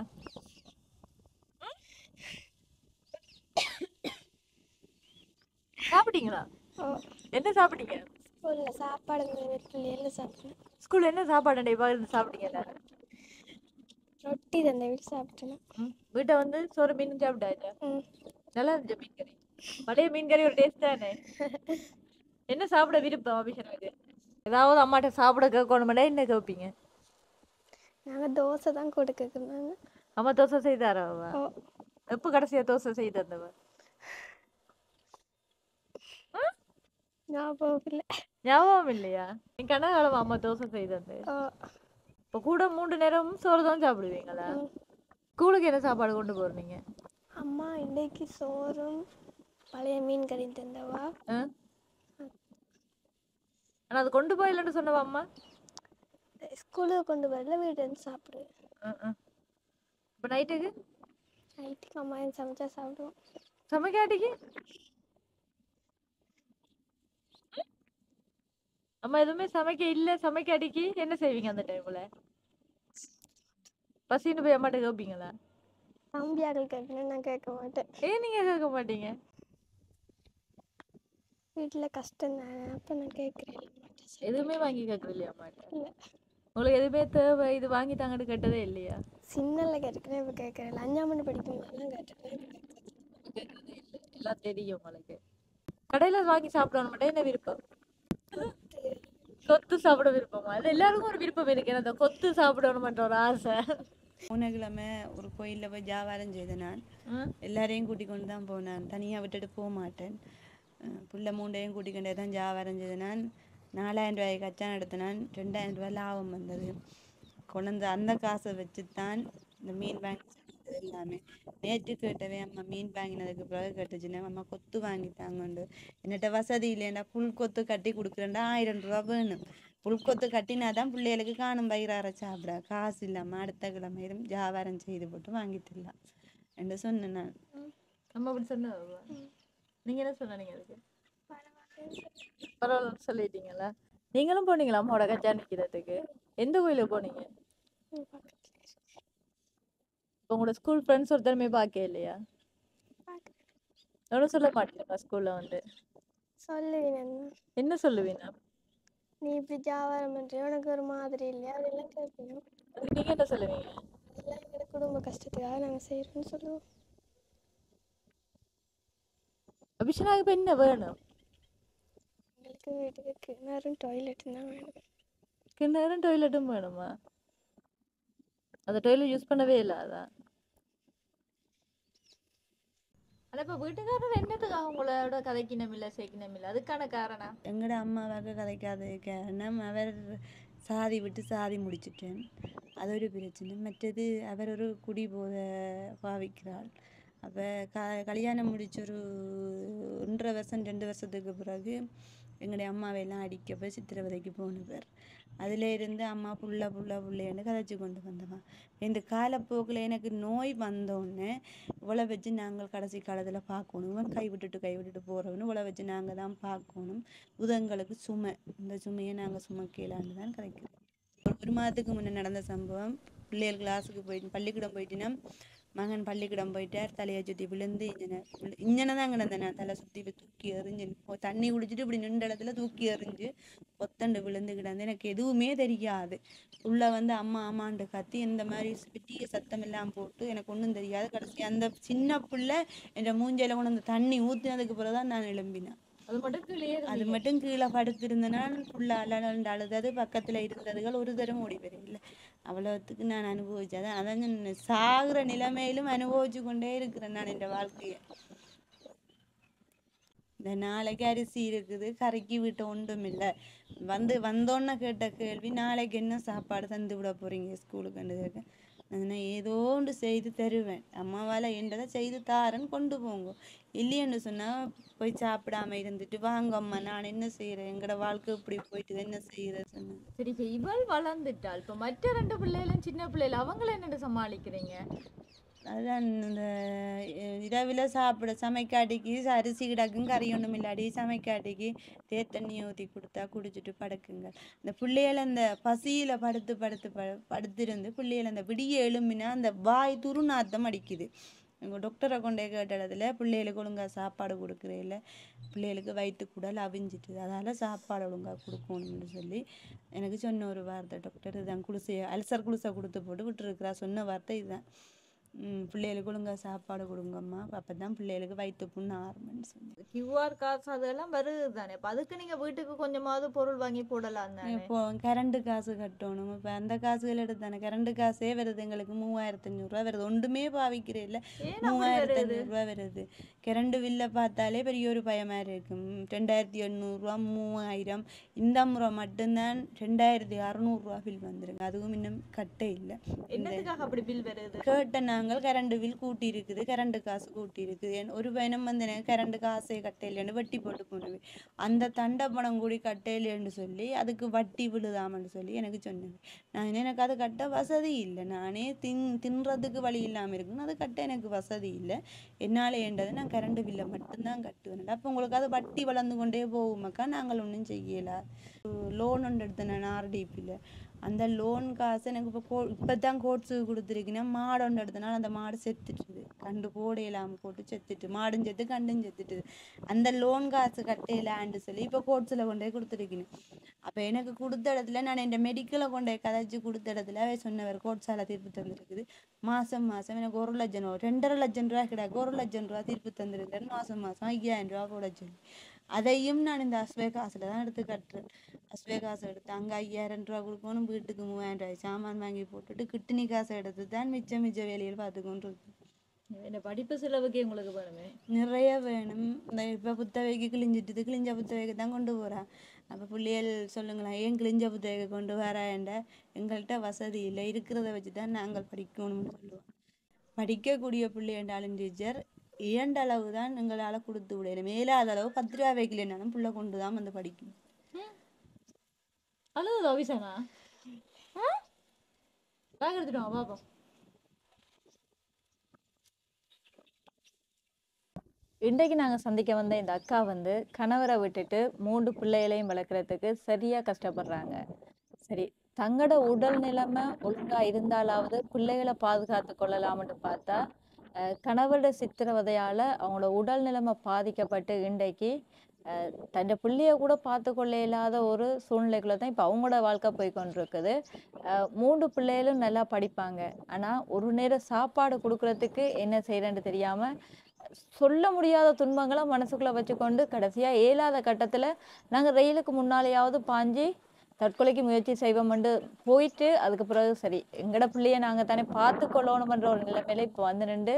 B: சாப்பிட்டீங்களா? என்ன சாப்பிட்டீங்க?
C: ஸ்கூலில் சாப்பாடு வீட்டில் எல்லாம் சாப்பிட்டேன்.
B: ஸ்கூலில் என்ன சாப்பாடு இப்போ சாப்பிட்டீங்க எல்லாரும்?
C: ரொட்டி தந்த வீட்டு சாப்பிட்டேன்.
B: வீட்டை வந்து சோறு மீன் சாப்பிட்டாச்சா? நல்லா இருந்துச்சு மீன் கறி. பழைய மீன் கறி ஒரு டேஸ்ட் தானே. என்ன சாப்பிட விருப்பம் அபிஷனுக்கு? ஏதாவது அம்மாட்ட சாப்பிட கேட்கணுமெண்டா என்ன கேட்பீங்க?
C: நாங்கள் தோசை தான் கொடுக்குறாங்க.
B: அம்மா தோசை செய்தாராவா? எப்போ கடைசியாக தோசை செய்து தந்தவ?
C: ஞாபகம் இல்லை.
B: ஞாபகம் இல்லையா? என் கனகாலம் அம்மா தோசை செய்து தந்து. இப்போ கூட 3 நேரமும் சோறு தான் சாப்பிடுவீங்களா? ஸ்கூலுக்கு என்ன சாப்பாடு கொண்டு போறீங்க?
C: அம்மா இன்னைக்கு சோறும் பழைய மீன் கறி தந்தவா.
B: ஆனால் அது கொண்டு போயிடலன்னு சொன்னவா அம்மா?
C: ஸ்கூலுக்கு கொண்டு வரல, வீட்டு வந்து சாப்பிடுவேன்.
B: இப்போ நைட்டுக்கு?
C: நைட்டுக்கு அம்மா என் சமைச்சா சாப்பிடுவோம்.
B: சமைக்காட்டிக்கு அம்மா எதுவுமே சமைக்க இல்லை, சமைக்காட்டிக்கு என்ன செய்வீங்க அந்த டைம்ல? பசின்னு போய் அம்மாட்ட கேட்பீங்களா?
C: தம்பியாக்கள் கேட்கணும், நான் கேட்க மாட்டேன்.
B: ஏன் நீங்க கேட்க மாட்டீங்க?
C: வீட்டில் கஷ்டம் தானே, அப்போ நான் கேட்குறேன்.
B: எதுவுமே வாங்கி கேட்கறது இல்லையா அம்மாட்ட?
C: இல்லை.
B: உங்களுக்கு எதுவுமே தேவை இது வாங்கி தாங்கன்னு கேட்டதே இல்லையா?
C: சின்னல கேட்குறேன், இப்போ கேட்குறேன். 5ஆம் ஆண்டு படிக்கும் போதெல்லாம் கேட்டேன்.
B: கேட்கறதே இல்லை, எல்லாம் தெரியும் உங்களுக்கு. கடையில் வாங்கி சாப்பிடணும் மட்டும் என்ன விருப்பம்? கொத்து சாப்பிட விருப்பமா? அது எல்லாருக்கும் ஒரு விருப்பம் இருக்கு, அந்த கொத்து சாப்பிடணும்ன்ற ஒரு ஆசை.
A: கிழமை ஒரு கோயிலில் போய் வியாபாரம் செய்தேன். நான் எல்லாரையும் கூட்டிக் கொண்டு தான் போனேன், தனியாக விட்டுட்டு போக மாட்டேன். புள்ள 3ஐயும் கூட்டிக்கொண்டே தான் வியாபாரம் செய்தேன். நான் 4000 ரூபாய்க்கு கச்சான் எடுத்தேன். 2000 ரூபாய் லாபம் வந்தது. கொண்டு அந்த காசை வச்சு தான் இந்த மீன் வாங்கி எல்லாமே. நேற்று கேட்டவே அம்மா மீன் வாங்கினதுக்கு பிறகு கேட்டுச்சுன்னா அம்மா கொத்து வாங்கிட்டாங்கண்டு. என்னட்ட வசதி இல்லைண்டா புல் கொத்து கட்டி கொடுக்குறேன்டா 1000 ரூபா வேணும். புல் கொத்து கட்டினா தான் பிள்ளைகளுக்கு காணும் பயிரார சாப்பிட காசு இல்லாமல் அடுத்த கிழமையிலும் வியாபாரம் செய்து போட்டு வாங்கிட்டுலாம் என்று சொன்னேன் நான்.
B: அம்மா அப்படி சொன்ன நீங்க என்ன சொன்னீங்க? அதுக்கு பரவாயில்லன்னு சொல்லிட்டீங்களா? நீங்களும் போனீங்களா அம்மாவோட கச்சா நிற்கிறதுக்கு? எந்த கோயிலுக்கு போனீங்க? உங்களோட ஸ்கூல் ஃப்ரெண்ட்ஸ் ஒருத்தருமே பார்க்க இல்லையா? எவ்வளோ சொல்ல மாட்டேங்க ஸ்கூல்ல வந்து?
C: சொல்லுவீங்க.
B: என்ன சொல்லுவீங்க?
C: நீ இப்படி வியாபாரம் பண்ணுறிய, உனக்கு ஒரு மாதிரி இல்லையா, அதெல்லாம் கேட்பீங்க.
B: நீங்க என்ன சொல்லுவீங்க?
C: அதெல்லாம் எங்களோட குடும்ப கஷ்டத்துக்காக நாங்கள் செய்கிறோம்னு சொல்லுவோம்.
B: அபிஷனாக்கு இப்போ என்ன வேணும்?
C: எங்களுக்கு வீட்டுக்கு கிணறும் டாய்லெட்டும் தான் வேணும்.
B: கிணறும் டாய்லெட்டும் வேணுமா? அந்த டாய்லெட் யூஸ் பண்ணவே இல்லை அதான். ஆனால் இப்போ வீட்டுக்காரர் என்னத்துக்காக உங்களோட கதைக்கினம் இல்லை சேர்க்கினம் இல்லை? அதுக்கான காரணம்
A: எங்கட அம்மாவாக கதைக்காத காரணம் அவர் சாதி விட்டு சாதி முடிச்சிட்டேன், அது ஒரு பிரச்சனை. மற்றது அவர் ஒரு குடி போத பாவிக்கிறாள். அப்போ கல்யாணம் முடிச்ச ஒரு 1 வருஷம் 2 வருஷத்துக்கு பிறகு எங்களுடைய அம்மாவையெல்லாம் அடிக்க போய் சித்திரவதைக்கு போனவர். அதில் இருந்து அம்மா புள்ளேன்னு கதைச்சி கொண்டு வந்தவன். இந்த காலப்போக்கில் எனக்கு நோய் வந்தோடனே இவ்வளோ வச்சு நாங்கள் கடைசி காலத்தில் பார்க்கணும். இவன் கைவிட்டுட்டு போகிறவனு இவ்வளோ வச்சு நாங்கள் தான் பார்க்கணும். புதங்களுக்கு சுமை, இந்த சுமையை நாங்கள் சுமக்கலான்னு தான் கதைக்கிறோம். ஒரு மாதத்துக்கு முன்னே நடந்த சம்பவம். பிள்ளைகள் கிளாஸுக்கு போயிட்டு பள்ளிக்கூடம் போயிட்டுனா மகன் பள்ளிக்கூடம் போயிட்டார். தலையை சுற்றி விழுந்து இஞ்சனை தான் கிடந்தேன். நான் தலை சுற்றி தூக்கி எறிஞ்சு தண்ணி குடிச்சிட்டு இப்படி நின்ற இடத்துல தூக்கி எறிஞ்சு ஒத்தண்டு விழுந்து கிடந்து. எனக்கு எதுவுமே தெரியாது. உள்ள வந்து அம்மா அம்மாண்டு கத்தி இந்த மாதிரி பெரிய சத்தம் எல்லாம் போட்டு எனக்கு ஒன்றும் தெரியாது. கடைசி அந்த சின்ன பிள்ளை என் மூஞ்சையில கொண்டு அந்த தண்ணி ஊற்றினதுக்கு பிறகுதான் நான் எழும்பினேன். அது மட்டும் கீழே படுத்திருந்தனால் ஃபுல்லாக அழுதது. பக்கத்துல இருந்ததுகள் ஒரு தரம் ஓடி வரையில. அவ்வளவுத்துக்கு நான் அனுபவிச்சேன். அதான் சாகுற நிலைமையிலும் அனுபவிச்சு கொண்டே இருக்கிறேன் நான் இந்த வாழ்க்கையை. இந்த நாளைக்கு அரிசி இருக்குது, கறிக்கு வீட்டை ஒன்றும் இல்லை. வந்தோன்னு கேட்ட கேள்வி, நாளைக்கு என்ன சாப்பாடு தந்து விட போறீங்க ஸ்கூலுக்குன்னு கேட்க, நான் ஏதோ ஒன்று செய்து தருவேன். அம்மாவால் என்றதை செய்து தாரேன்னு கொண்டு போங்க. இல்லையென்று சொன்னால் போய் சாப்பிடாம இருந்துட்டு வாங்க அம்மா நான் என்ன செய்கிறேன், எங்களோட வாழ்க்கை இப்படி போயிட்டு என்ன செய்யறது சொன்னேன்.
B: சரி, இப்போ இவள் வளர்ந்துட்டாள். இப்போ மற்ற 2 பிள்ளைகளும் சின்ன பிள்ளைகள், அவங்கள என்னென்ன சமாளிக்கிறீங்க?
A: அதுதான் இந்த இரவில் சாப்பிட சமைக்காட்டிக்கு அரிசி கிடக்கும், கறி ஒன்றும் இல்லாடி சமைக்காட்டிக்கு தேத்தண்ணி ஊற்றி கொடுத்தா குடிச்சிட்டு படுக்குங்க. இந்த பிள்ளைகள் அந்த பசியில் படுத்திருந்து பிள்ளைகள் அந்த விடிய எழும்பினா அந்த வாய் துருநாத்தம் அடிக்குது. எங்கள் டாக்டரை கொண்டே கேட்ட இடத்துல பிள்ளைகளுக்கு ஒழுங்காக சாப்பாடு கொடுக்குறதில்ல, பிள்ளைகளுக்கு வயிற்று குடல் அவிஞ்சிட்டுது, அதால் சாப்பாடு ஒழுங்காக கொடுக்கணும்னு சொல்லி எனக்கு சொன்ன ஒரு வார்த்தை டாக்டர் இதுதான். அல்சர் குளுசை கொடுத்து போட்டு விட்டுருக்குறா. சொன்ன வார்த்தை இதுதான், பிள்ளைகளுக்கு ஒழுங்காக சாப்பாடு கொடுங்கம்மா, அப்போ தான் பிள்ளைகளுக்கு வயிற்று புண்ணு ஆரம்பின்னு சொல்லி.
B: கியூஆர் காசு அதெல்லாம் வருது தானே, இப்போ அதுக்கு நீங்கள் வீட்டுக்கு கொஞ்சமாவது பொருள் வாங்கி போடலாம் தானே.
A: இப்போ கரண்ட் காசு கட்டணும். இப்போ அந்த காசுகள் எடுத்தானே கரண்ட் காசே வருது எங்களுக்கு 3500 வருது. ஒன்றுமே பாவிக்கிறே இல்லை, 3500 வருது. கரண்ட் பில்லை பார்த்தாலே பெரிய ஒரு பயமாக இருக்கும். 2800 3000. இந்த முறை மட்டும்தான் 2600 பில் வந்துருங்க. அதுவும் இன்னும் கட்டே இல்லை.
B: என்னதுக்காக அப்படி பில் வருது
A: கேட்ட நாங்கள் கரண்ட் பில் கூட்டி இருக்குது, கரண்ட் காசு கூட்டி இருக்குது. ஒரு பயணம் வந்து எனக்கு கரண்ட் காசே கட்டையிலேன்னு வட்டி போட்டு போனது. அந்த தண்டை பணம் கூடி கட்டையிலேன்னு சொல்லி அதுக்கு வட்டி விழுதாமன்னு சொல்லி எனக்கு சொன்னது. நான் எனக்கு அது கட்ட வசதி இல்லை, நானே தின்றதுக்கு வழி இல்லாமல் இருக்குன்னு அது கட்ட எனக்கு வசதி இல்லை. என்னால் ஏண்டது நான் கரண்ட் பில்லை மட்டும்தான் கட்டுவேன். அப்போ உங்களுக்கு அது வட்டி வளர்ந்து கொண்டே போகுமாக்கா, நாங்கள் ஒன்றும் செய்யலை. லோன் ஒன்று எடுத்தேன் நான் ஆர்டிபியில். அந்த லோன் காசு எனக்கு இப்போ தான் கோட்ஸுக்கு கொடுத்துருக்கீங்கன்னா மாடு ஒன்று எடுத்தனால அந்த மாடு செத்துட்டுது. கண்டு போட இல்லாமல் போட்டு செத்துட்டு, மாடும் செத்து கண்டும் செத்துட்டுது. அந்த லோன் காசு கட்டையிலான்னு சொல்லி இப்போ கோட்ஸில் கொண்டு போய் கொடுத்துருக்கீங்க. அப்போ எனக்கு கொடுத்த இடத்துல நான் என் மெடிக்கலை கொண்டு போய் கதைச்சி கொடுத்த இடத்துல சொன்னவர் கோட்ஸால் தீர்ப்பு தந்துருக்குது. மாதம் எனக்கு 1 லட்சம் ரூபா 2.5 லட்சம் ரூபா கிடையாது, 1 லட்சம் ரூபா தீர்ப்பு தந்துருக்காரு. மாதம் 5000 ரூபா போட சொல்லி அதையும் நான் இந்த அஸ்வே காசில் தான் எடுத்து கட்டுறேன். அஸ்வே காசை எடுத்து அங்கே 5000 ரூபா கொடுக்கணும், வீட்டுக்கு 3000 ரூபாய் சாமான் வாங்கி போட்டுட்டு கிட்னி காசை எடுத்து தான் மிச்ச வேலையில் பார்த்துக்கொண்டு இருக்கு.
B: இந்த படிப்பு செலவுக்கு உங்களுக்கு வேணுமே,
A: நிறைய வேணும். இந்த இப்போ புத்தகைக்கு கிழிஞ்ச புத்தகைக்கு தான் கொண்டு போகிறான். அப்போ பிள்ளைகள் சொல்லுங்களேன், ஏன் கிழிஞ்ச புத்தகை கொண்டு வராண்டா, எங்கள்கிட்ட வசதி இல்லை, இருக்கிறத வச்சு தான் நாங்கள் படிக்கணும்னு சொல்லுவோம். படிக்கக்கூடிய பிள்ளை என்றாலும் டீச்சர் இயண்டளவு தான் எங்களால் கொடுத்து விடணும். மேலாத அளவு 10 ரூபா வைக்கலனாலும் பிள்ளை கொண்டு தான் வந்து படிக்கணும்.
B: அழுது அபிஷானா பேக் எடுத்துட்டோம் பாப்போம். இன்றைக்கு நாங்கள் சந்திக்க வந்த இந்த அக்கா வந்து கணவரை விட்டுட்டு 3 பிள்ளைகளையும் வளர்க்குறதுக்கு சரியாக கஷ்டப்படுறாங்க. சரி, தங்களோட உடல் நிலைமை ஒழுங்காக இருந்தாலாவது பிள்ளைகளை பாதுகாத்து கொள்ளலாம்னு பார்த்தா கணவரோட சித்திரவதையால் அவங்களோட உடல் நிலைமை பாதிக்கப்பட்டு இன்றைக்கு தன் பிள்ளைய கூட பார்த்து கொள்ள இல்லாத ஒரு சூழ்நிலைக்குள்ள தான் இப்போ அவங்களோட வாழ்க்கை போய் கொண்டிருக்குது. 3 பிள்ளைகளும் நல்லா படிப்பாங்க, ஆனால் ஒரு நேரம் சாப்பாடு கொடுக்கறதுக்கு என்ன செய்யறேன்னு தெரியாமல் சொல்ல முடியாத துன்பங்களை மனசுக்குள்ளே வச்சுக்கொண்டு கடைசியாக இயலாத கட்டத்தில் நாங்கள் ரயிலுக்கு முன்னாலேயாவது பாஞ்சு தற்கொலைக்கு முயற்சி செய்வோம்னு போயிட்டு அதுக்கு பிறகு சரி எங்கட பிள்ளைய நாங்கள் தானே பார்த்து கொள்ளணும்ன்ற ஒரு நிலைமையில இப்போ வந்து நின்று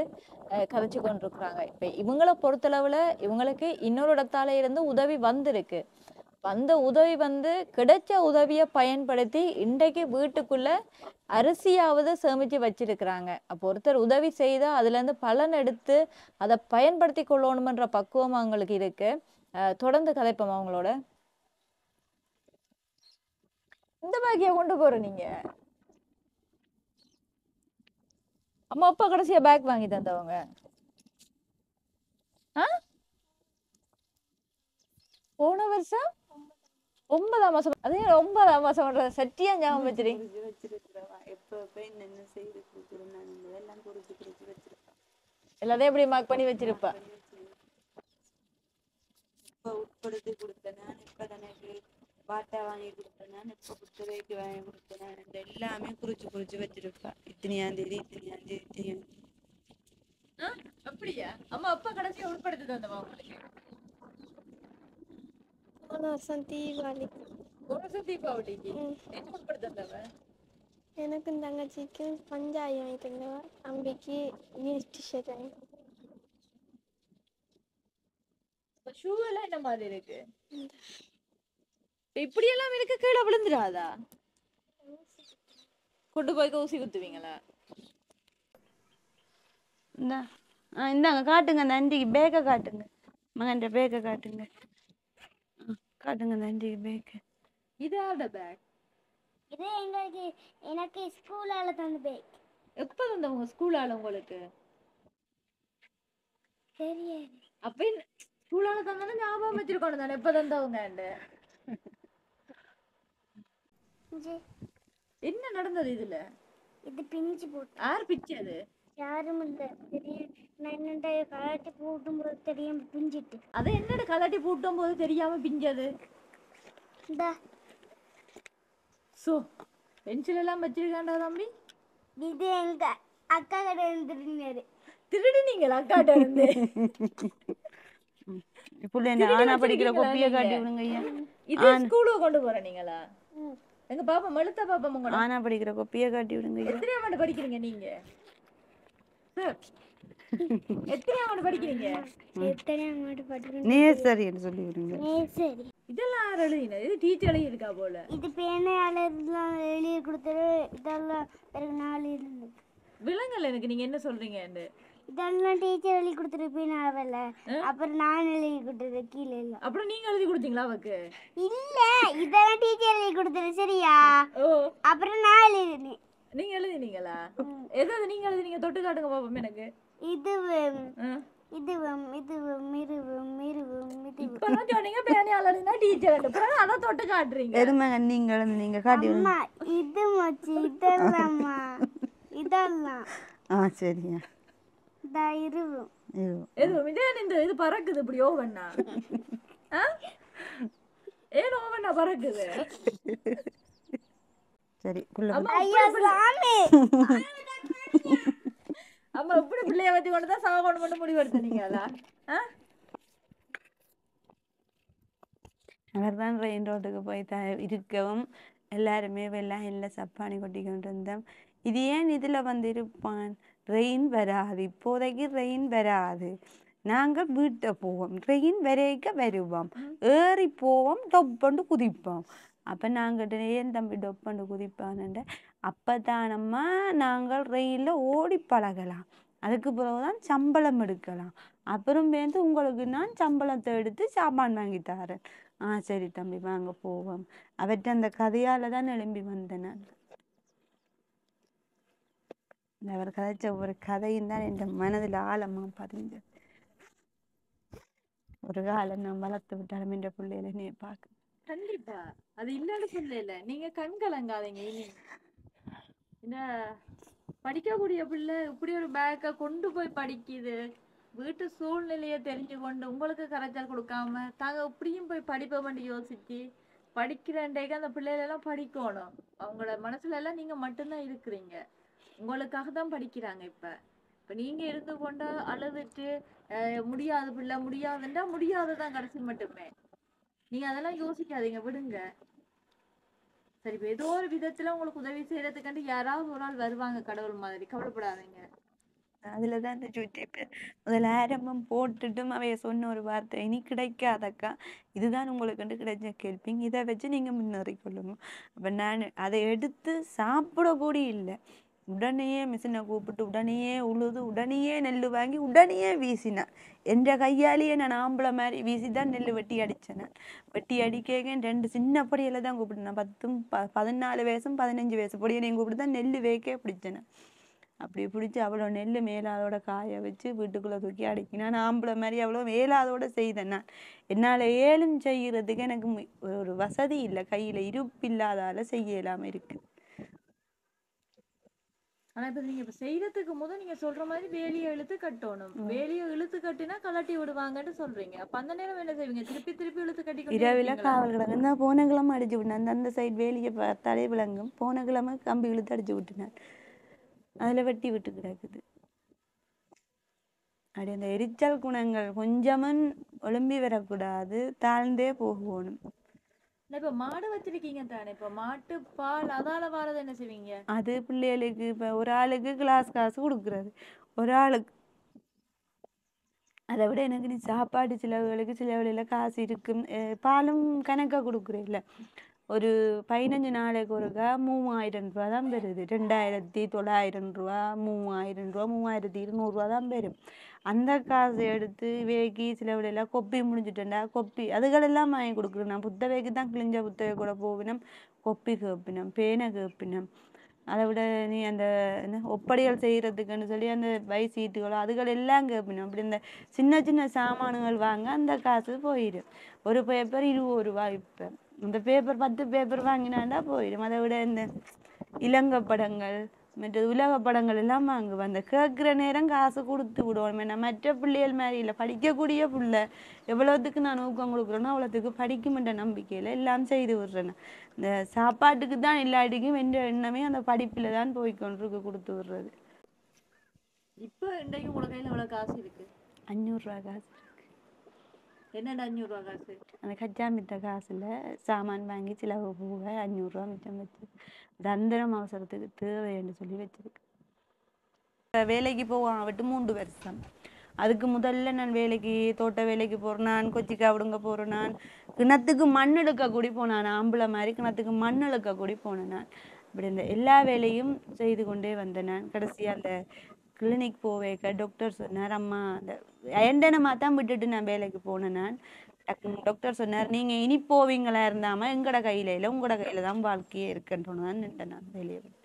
B: கதைச்சு கொண்டிருக்கிறாங்க. இப்போ இவங்களை பொறுத்தளவில் இவங்களுக்கு இன்னொரு இடத்தால இருந்து உதவி வந்திருக்கு. அந்த உதவி கிடைச்ச உதவியை பயன்படுத்தி இன்றைக்கு வீட்டுக்குள்ள அரிசியாவது சேமிச்சு வச்சிருக்கிறாங்க. அப்போ ஒருத்தர் உதவி செய்தா அதுல இருந்து பலன் எடுத்து அதை பயன்படுத்தி கொள்ளணும்ன்ற பக்குவம் அவங்களுக்கு இருக்கு. தொடர்ந்து கதைப்போம் அவங்களோட. இந்த பேக்கிய கொண்டு போற நீங்க? அம்மா அப்பா கடைசியா பேக் வாங்கி தந்தவங்க போன வருஷம் 9ஆம் மாசம். அதே 9ஆம் மாசம் சட்டியா ஞாபகம் வச்சிருக்கீங்க. எல்லாத்தையும் எப்படி மார்க் பண்ணி வச்சிருப்பா.
A: உட்படுத்தி கொடுத்தேன், இப்ப எனக்கு பாட்டா வாங்கி கொடுத்தேன், இப்ப புத்தகைக்கு வாங்கி கொடுத்தேன், எல்லாமே குறிச்சு வச்சிருப்பா. இத்தனையாம் தேதி இத்தனையாம்.
B: அப்படியா? அம்மா அப்பா கடைசியா உட்படுத்தி தந்தவா உங்களுக்கு?
C: போன வருஷம் தீபாவளி.
B: போன வருஷம் தீபாவளிக்கு என்ன உட்படுத்தி தந்தவ?
C: எனக்கும் தங்கச்சிக்கும் பஞ்சாயி வாங்கி தந்தவா, தம்பிக்கு ஜீன்ஸ் டிஷர்ட் வாங்கி.
B: ஷூ எல்லாம் என்ன மாதிரி இருக்கு? இப்படி எல்லாம் இருக்கு, கீழே விழுந்துடாதா? கொண்டு போய் ஊசி குத்துவீங்களா?
A: இந்தாங்க காட்டுங்க, அந்த ஆண்டிக்கு பேக்கை காட்டுங்க, மகன் பேக்கை காட்டுங்க, காட்டுங்க அந்த ஆண்டிக்கு பேக்கு.
B: இது ஆட பேக்?
C: இது எனக்கு ஸ்கூலால தந்த பேக்.
B: எப்ப தந்தவங்க ஸ்கூலால உங்களுக்கு?
C: சரியே.
B: அப்ப ஸ்கூலால தந்தானே ஞாபகம் வச்சிருக்கணும் தானே எப்ப தந்தவங்க. என்ன நடந்தது இதுல?
C: இது பிஞ்சு போட்டு.
B: யார் பிச்சது?
C: யாரும் இல்ல, தெரியும். நான் என்னட்ட கலாட்டி போட்டும் போது தெரியாம பிஞ்சிட்டு.
B: அதை என்னோட கலாட்டி பூட்டும் போது தெரியாம பிஞ்சது? சோ பென்சில் எல்லாம் வச்சிருக்காண்டா தம்பி.
C: இது எங்க அக்கா கிட்ட இருந்து
B: திருடுனீங்களா அக்காட்ட இருந்து?
A: ஆனா படிக்கிற கொப்பியை காட்டி விடுங்க ஐயா.
B: இது ஸ்கூலுக்கு கொண்டு போற நீங்களா? எங்க பாப்பா மழுத்த பாப்பா உங்க
A: ஆனா படிக்கிற கொப்பியை காட்டி விடுங்க.
B: எத்தனையாம் ஆண்டு படிக்கிறீங்க நீங்க? எத்தனையாம் ஆண்டு படிக்கிறீங்க?
C: எத்தனையாம் ஆண்டு படிக்கிறீங்க?
A: நேசரின்னு சொல்லி விடுங்க.
C: நேசரி.
B: இதெல்லாம் யார் எழுதினது? இது டீச்சர் எழுதி இருக்கா போல.
C: இது பேனையால எழுதி கொடுத்துரு. இதெல்லாம் பிறகு 4 இருந்து
B: விலங்கல் எனக்கு நீங்க என்ன சொல்றீங்க?
C: இதெல்லாம் டீச்சர் எழுதி கொடுத்துரு பேனாவல. அப்புறம் நான் எழுதி கொடுத்தது கீழே இல்ல.
B: அப்புறம் நீங்க எழுதி கொடுத்தீங்களா அவக்கு?
C: இல்ல, இதெல்லாம் டீச்சர் எழுதி கொடுத்துரு சரியா? அப்புறம் நான் எழுதினேன்.
B: நீங்க எழுதினீங்களா? எதாவது நீங்க எழுதினீங்க? தொட்டு காட்டுங்க பாப்போம் எனக்கு.
C: இது
B: இப்பதான் சொன்னீங்க பேனையால எழுதினா டீச்சர். அப்புறம் அதான் தொட்டு காட்டுறீங்க.
A: எதுமாங்க நீங்க காட்டி விடுங்க.
C: இது மச்சி இதெல்லாம்மா இதெல்லாம்.
A: சரியா.
B: இது பறக்குது இப்படி ஓவண்ணா? ஏன் ஓவண்ணா பறக்குது? சரி அம்மா இப்படி பிள்ளைய வச்சு கொண்டுதான் சவ கொண்டு மட்டும் முடிவெடுத்தீங்களா?
A: அவர்தான் ரெயின் ரோட்டுக்கு போய் இருக்கவும் எல்லாருமே வெள்ளம் இல்லை சப்பானி கொட்டி கொண்டு இருந்தோம். இது ஏன் இதுல இருப்பான்? ரெயின் வராது, இப்போதைக்கு ரெயின் வராது, நாங்கள் வீட்டை போவோம், ரெயின் வரைக்க வருவோம், ஏறி போவோம், டொப்பண்டு குதிப்போம். அப்போ நாங்கள் ஏன் தம்பி டொப்பண்டு குதிப்பான்ன்ற அப்போதானம்மா நாங்கள் ரெயினில் ஓடி பழகலாம், அதுக்கு பிறகுதான் சம்பளம் எடுக்கலாம், அப்புறம் உங்களுக்கு நான் சம்பளத்தை எடுத்து சாப்பான் வாங்கி தரேன். சரி தம்பி வாங்க போவோம். அவற்றை அந்த கதையால தான் எழும்பி வந்தேன். அவர் கதைச்ச ஒரு கதையும் தான் என் மனதில் ஆழமா பதிஞ்சது. ஒரு காலம் நான் வளர்த்து விட்டாலும் என்ற பிள்ளைகளை நீ பார்க்க.
B: கண்டிப்பா அது இல்லன்னு சொல்லல. நீங்க கண் கலங்காதீங்க. இனி இந்த படிக்கக்கூடிய பிள்ளை இப்படி ஒரு பேக்கை கொண்டு போய் படிக்குது, வீட்டு சூழ்நிலையை தெரிஞ்சு கொண்டு உங்களுக்கு கரைச்சல் கொடுக்காம தாங்க இப்படியும் போய் படிப்ப வேண்டி யோசிச்சு படிக்கிறேன்டேக்கு அந்த பிள்ளைகளெல்லாம் படிக்கணும். அவங்களோட மனசுல எல்லாம் நீங்க மட்டும்தான் இருக்கிறீங்க, உங்களுக்காக தான் படிக்கிறாங்க. இப்ப நீங்க இருந்து கொண்டா அழுதுட்டு முடியாது பிள்ளை முடியாதுன்றா முடியாதுதான் கடைசி மட்டுமே. நீங்க அதெல்லாம் யோசிக்காதீங்க, விடுங்க. சரி, இப்ப ஏதோ ஒரு விதத்துல உங்களுக்கு உதவி செய்யறதுக்காண்டி யாராவது ஒரு ஆள் வருவாங்க கடவுள் மாதிரி, கவலைப்படாதீங்க.
A: அதில் தான் இந்த சுற்றி முதல்ல ஆரம்பம் போட்டுட்டும் அவைய சொன்ன ஒரு வார்த்தை இனி கிடைக்காதக்கா இதுதான் உங்களுக்கு கிடைச்ச கேள்விங்க இதை வச்சு நீங்கள் முன்னேறி கொள்ளுங்க. அப்போ நான் அதை எடுத்து சாப்பிட கூட இல்லை, உடனேயே மிஷினை கூப்பிட்டு உடனேயே உழுது உடனேயே நெல் வாங்கி உடனேயே வீசினேன். என்ற கையாலேயே நான் ஆம்பளை மாதிரி வீசி தான் நெல் வெட்டி அடித்தேன். நான் வெட்டி அடிக்க ரெண்டு சின்ன பொடியில தான் கூப்பிட்டு நான் 14 வயசும் 15 வயசு பொடியனையும் கூப்பிட்டு தான் நெல் வேக்கே பிடிச்சேன். அப்படி பிடிச்சி அவ்வளோ நெல் மேலாதோட காய வச்சு வீட்டுக்குள்ளே தூக்கி அடிக்கினா நான் ஆம்பளை மாதிரி அவ்வளோ மேலாதோட செய்தேன். நான் என்னால் ஏலும் செய்கிறதுக்கு எனக்கு ஒரு வசதி இல்லை, கையில் இருப்பு இல்லாதால செய்ய இல்லாமல் இருக்கு.
B: ஆனா இப்ப நீங்க இப்ப செய்யறதுக்கு முதல் நீங்க சொல்ற மாதிரி வேலியை இழுத்து கட்டணும். வேலியை இழுத்து கட்டினா கலட்டி விடுவாங்கன்னு சொல்றீங்க. அப்ப அந்த நேரம் என்ன செய்வீங்க? திருப்பி திருப்பி இழுத்து கட்டி
A: இரவில் காவல் கிடக்கு. நான் போன கிழமை அடிச்சு விட்டேன். அந்த சைடு வேலியை பார்த்தாலே விளங்கும். போன கிழமை கம்பி இழுத்து அடிச்சு விட்டுனேன். அதில் வெட்டி விட்டு கிடக்குது. அப்படி அந்த எரிச்சல் குணங்கள் கொஞ்சமும் ஒழும்பி வரக்கூடாது, தாழ்ந்தே போகணும்.
B: இப்ப மாடு வச்சிருக்கீங்க தானே, இப்ப மாட்டு பால் அதால வாரது என்ன செய்வீங்க?
A: அது பிள்ளைகளுக்கு இப்போ ஒரு ஆளுக்கு கிளாஸ் காசு கொடுக்குறது, ஒரு ஆளுக்கு அதை விட எனக்கு நீ சாப்பாடு சிலவுகளுக்கு சில வழியில் காசு இருக்கும். பாலும் கணக்காக கொடுக்குறேன். ஒரு 15 நாளைக்கு ஒருக்கா 3000 ரூபா தான் பெறுது. 2900 ரூபா, 3000 ரூபா, 3200 தான் பெறும். அந்த காசு எடுத்து வேக்கி சில விடையெல்லாம் கொப்பி முடிஞ்சுட்டேன்டா, கொப்பி அதுகளெல்லாம் வாங்கி கொடுக்குறேன். நான் புத்தவைக்கு தான் கிழிஞ்ச புத்தவை கூட போவினோம், கொப்பி கேப்பினோம், பேனை கேப்பினோம். அதை விட நீ அந்த என்ன ஒப்படைகள் செய்கிறதுக்குன்னு சொல்லி அந்த சீட்டுகளோ அதுகள் எல்லாம் கேட்பினோம். அப்படி இந்த சின்ன சின்ன சாமான்கள் வாங்க அந்த காசு போயிடும். ஒரு பேப்பர் 20 ரூபா. இப்போ இந்த பேப்பர் 10 பேப்பர் வாங்கினாண்டா போயிடும். அதை விட இந்த இலங்கை படங்கள் மற்றது உலக படங்கள் எல்லாம் வாங்குவேன். அந்த கேட்குற நேரம் காசு கொடுத்து விடுவோம். ஏன்னா மற்ற பிள்ளைகள் மாதிரி இல்லை, படிக்கக்கூடிய பிள்ளை எவ்வளோத்துக்கு நான் ஊக்கம் கொடுக்குறேனோ அவ்வளோத்துக்கு படிக்குமென்ற நம்பிக்கையில் எல்லாம் செய்து விடுறேன். இந்த சாப்பாட்டுக்கு தான் இல்லாட்டிக்கும் என்ற எண்ணமே அந்த படிப்பில் தான் போய்கொண்டிருக்கு கொடுத்து விடுறது.
B: இப்போ இன்றைக்கு உங்களோட கையில் எவ்வளோ காசு இருக்கு?
A: 500 ரூபா காசு.
B: என்னடா 500 ரூபா காசு?
A: அந்த கச்சா மித்த காசில் சாமான் வாங்கி சிலவு போக 500 ரூபா மிச்சம் வச்சு தந்திரம் அவசரத்துக்கு தேவைன்னு சொல்லி வச்சிருக்கு. வேலைக்கு போவான் விட்டு 3 வருஷம். அதுக்கு முதல்ல நான் வேலைக்கு தோட்ட வேலைக்கு போகிறேன், கொச்சிக்கா விடுங்க போகிறேன், நான் கிணத்துக்கு மண் எடுக்க கூடி போனான். ஆம்பளை மாதிரி கிணத்துக்கு மண் எடுக்க கூடி போனேன். நான் இப்படி இந்த எல்லா வேலையும் செய்து கொண்டே வந்தேன். நான் கடைசியாக அந்த கிளினிக் போவேக்க டாக்டர் சொன்னார், அம்மா அந்த ஏண்டனமாக தான் விட்டுட்டு நான் வேலைக்கு போனேன். நான் டாக்டர் சொன்னார், நீங்கள் இனி போவீங்களா இருந்தாமல் எங்களோட கையில் இல்லை, உங்களோட கையில் தான் வாழ்க்கையே இருக்குன்னு தான் நின்றேன் நான் வேலையை விட்டு.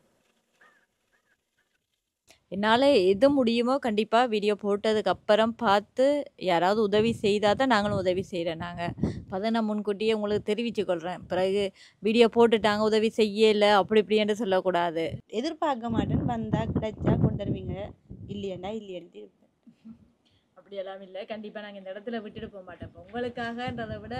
B: என்னால் எது முடியுமோ கண்டிப்பாக வீடியோ போட்டதுக்கு அப்புறம் பார்த்து யாராவது உதவி செய்தால் தான் நாங்களும் உதவி செய்கிறேன். நாங்கள் அதை நான் முன்கூட்டியே உங்களுக்கு தெரிவித்து கொள்கிறேன். பிறகு வீடியோ போட்டுட்டாங்க உதவி செய்யலை அப்படி இப்படின்னு சொல்லக்கூடாது.
A: எதிர்பார்க்க மாட்டேன்னு வந்தால் கிடைச்சா கொண்டு வருவீங்க, இல்லையண்டா இல்லையன்ட்டு இருப்பேன்.
B: அப்படியெல்லாம் இல்லை, கண்டிப்பாக நாங்கள் இந்த இடத்துல விட்டுட்டு போக மாட்டோம். இப்போ உங்களுக்காகன்றதை விட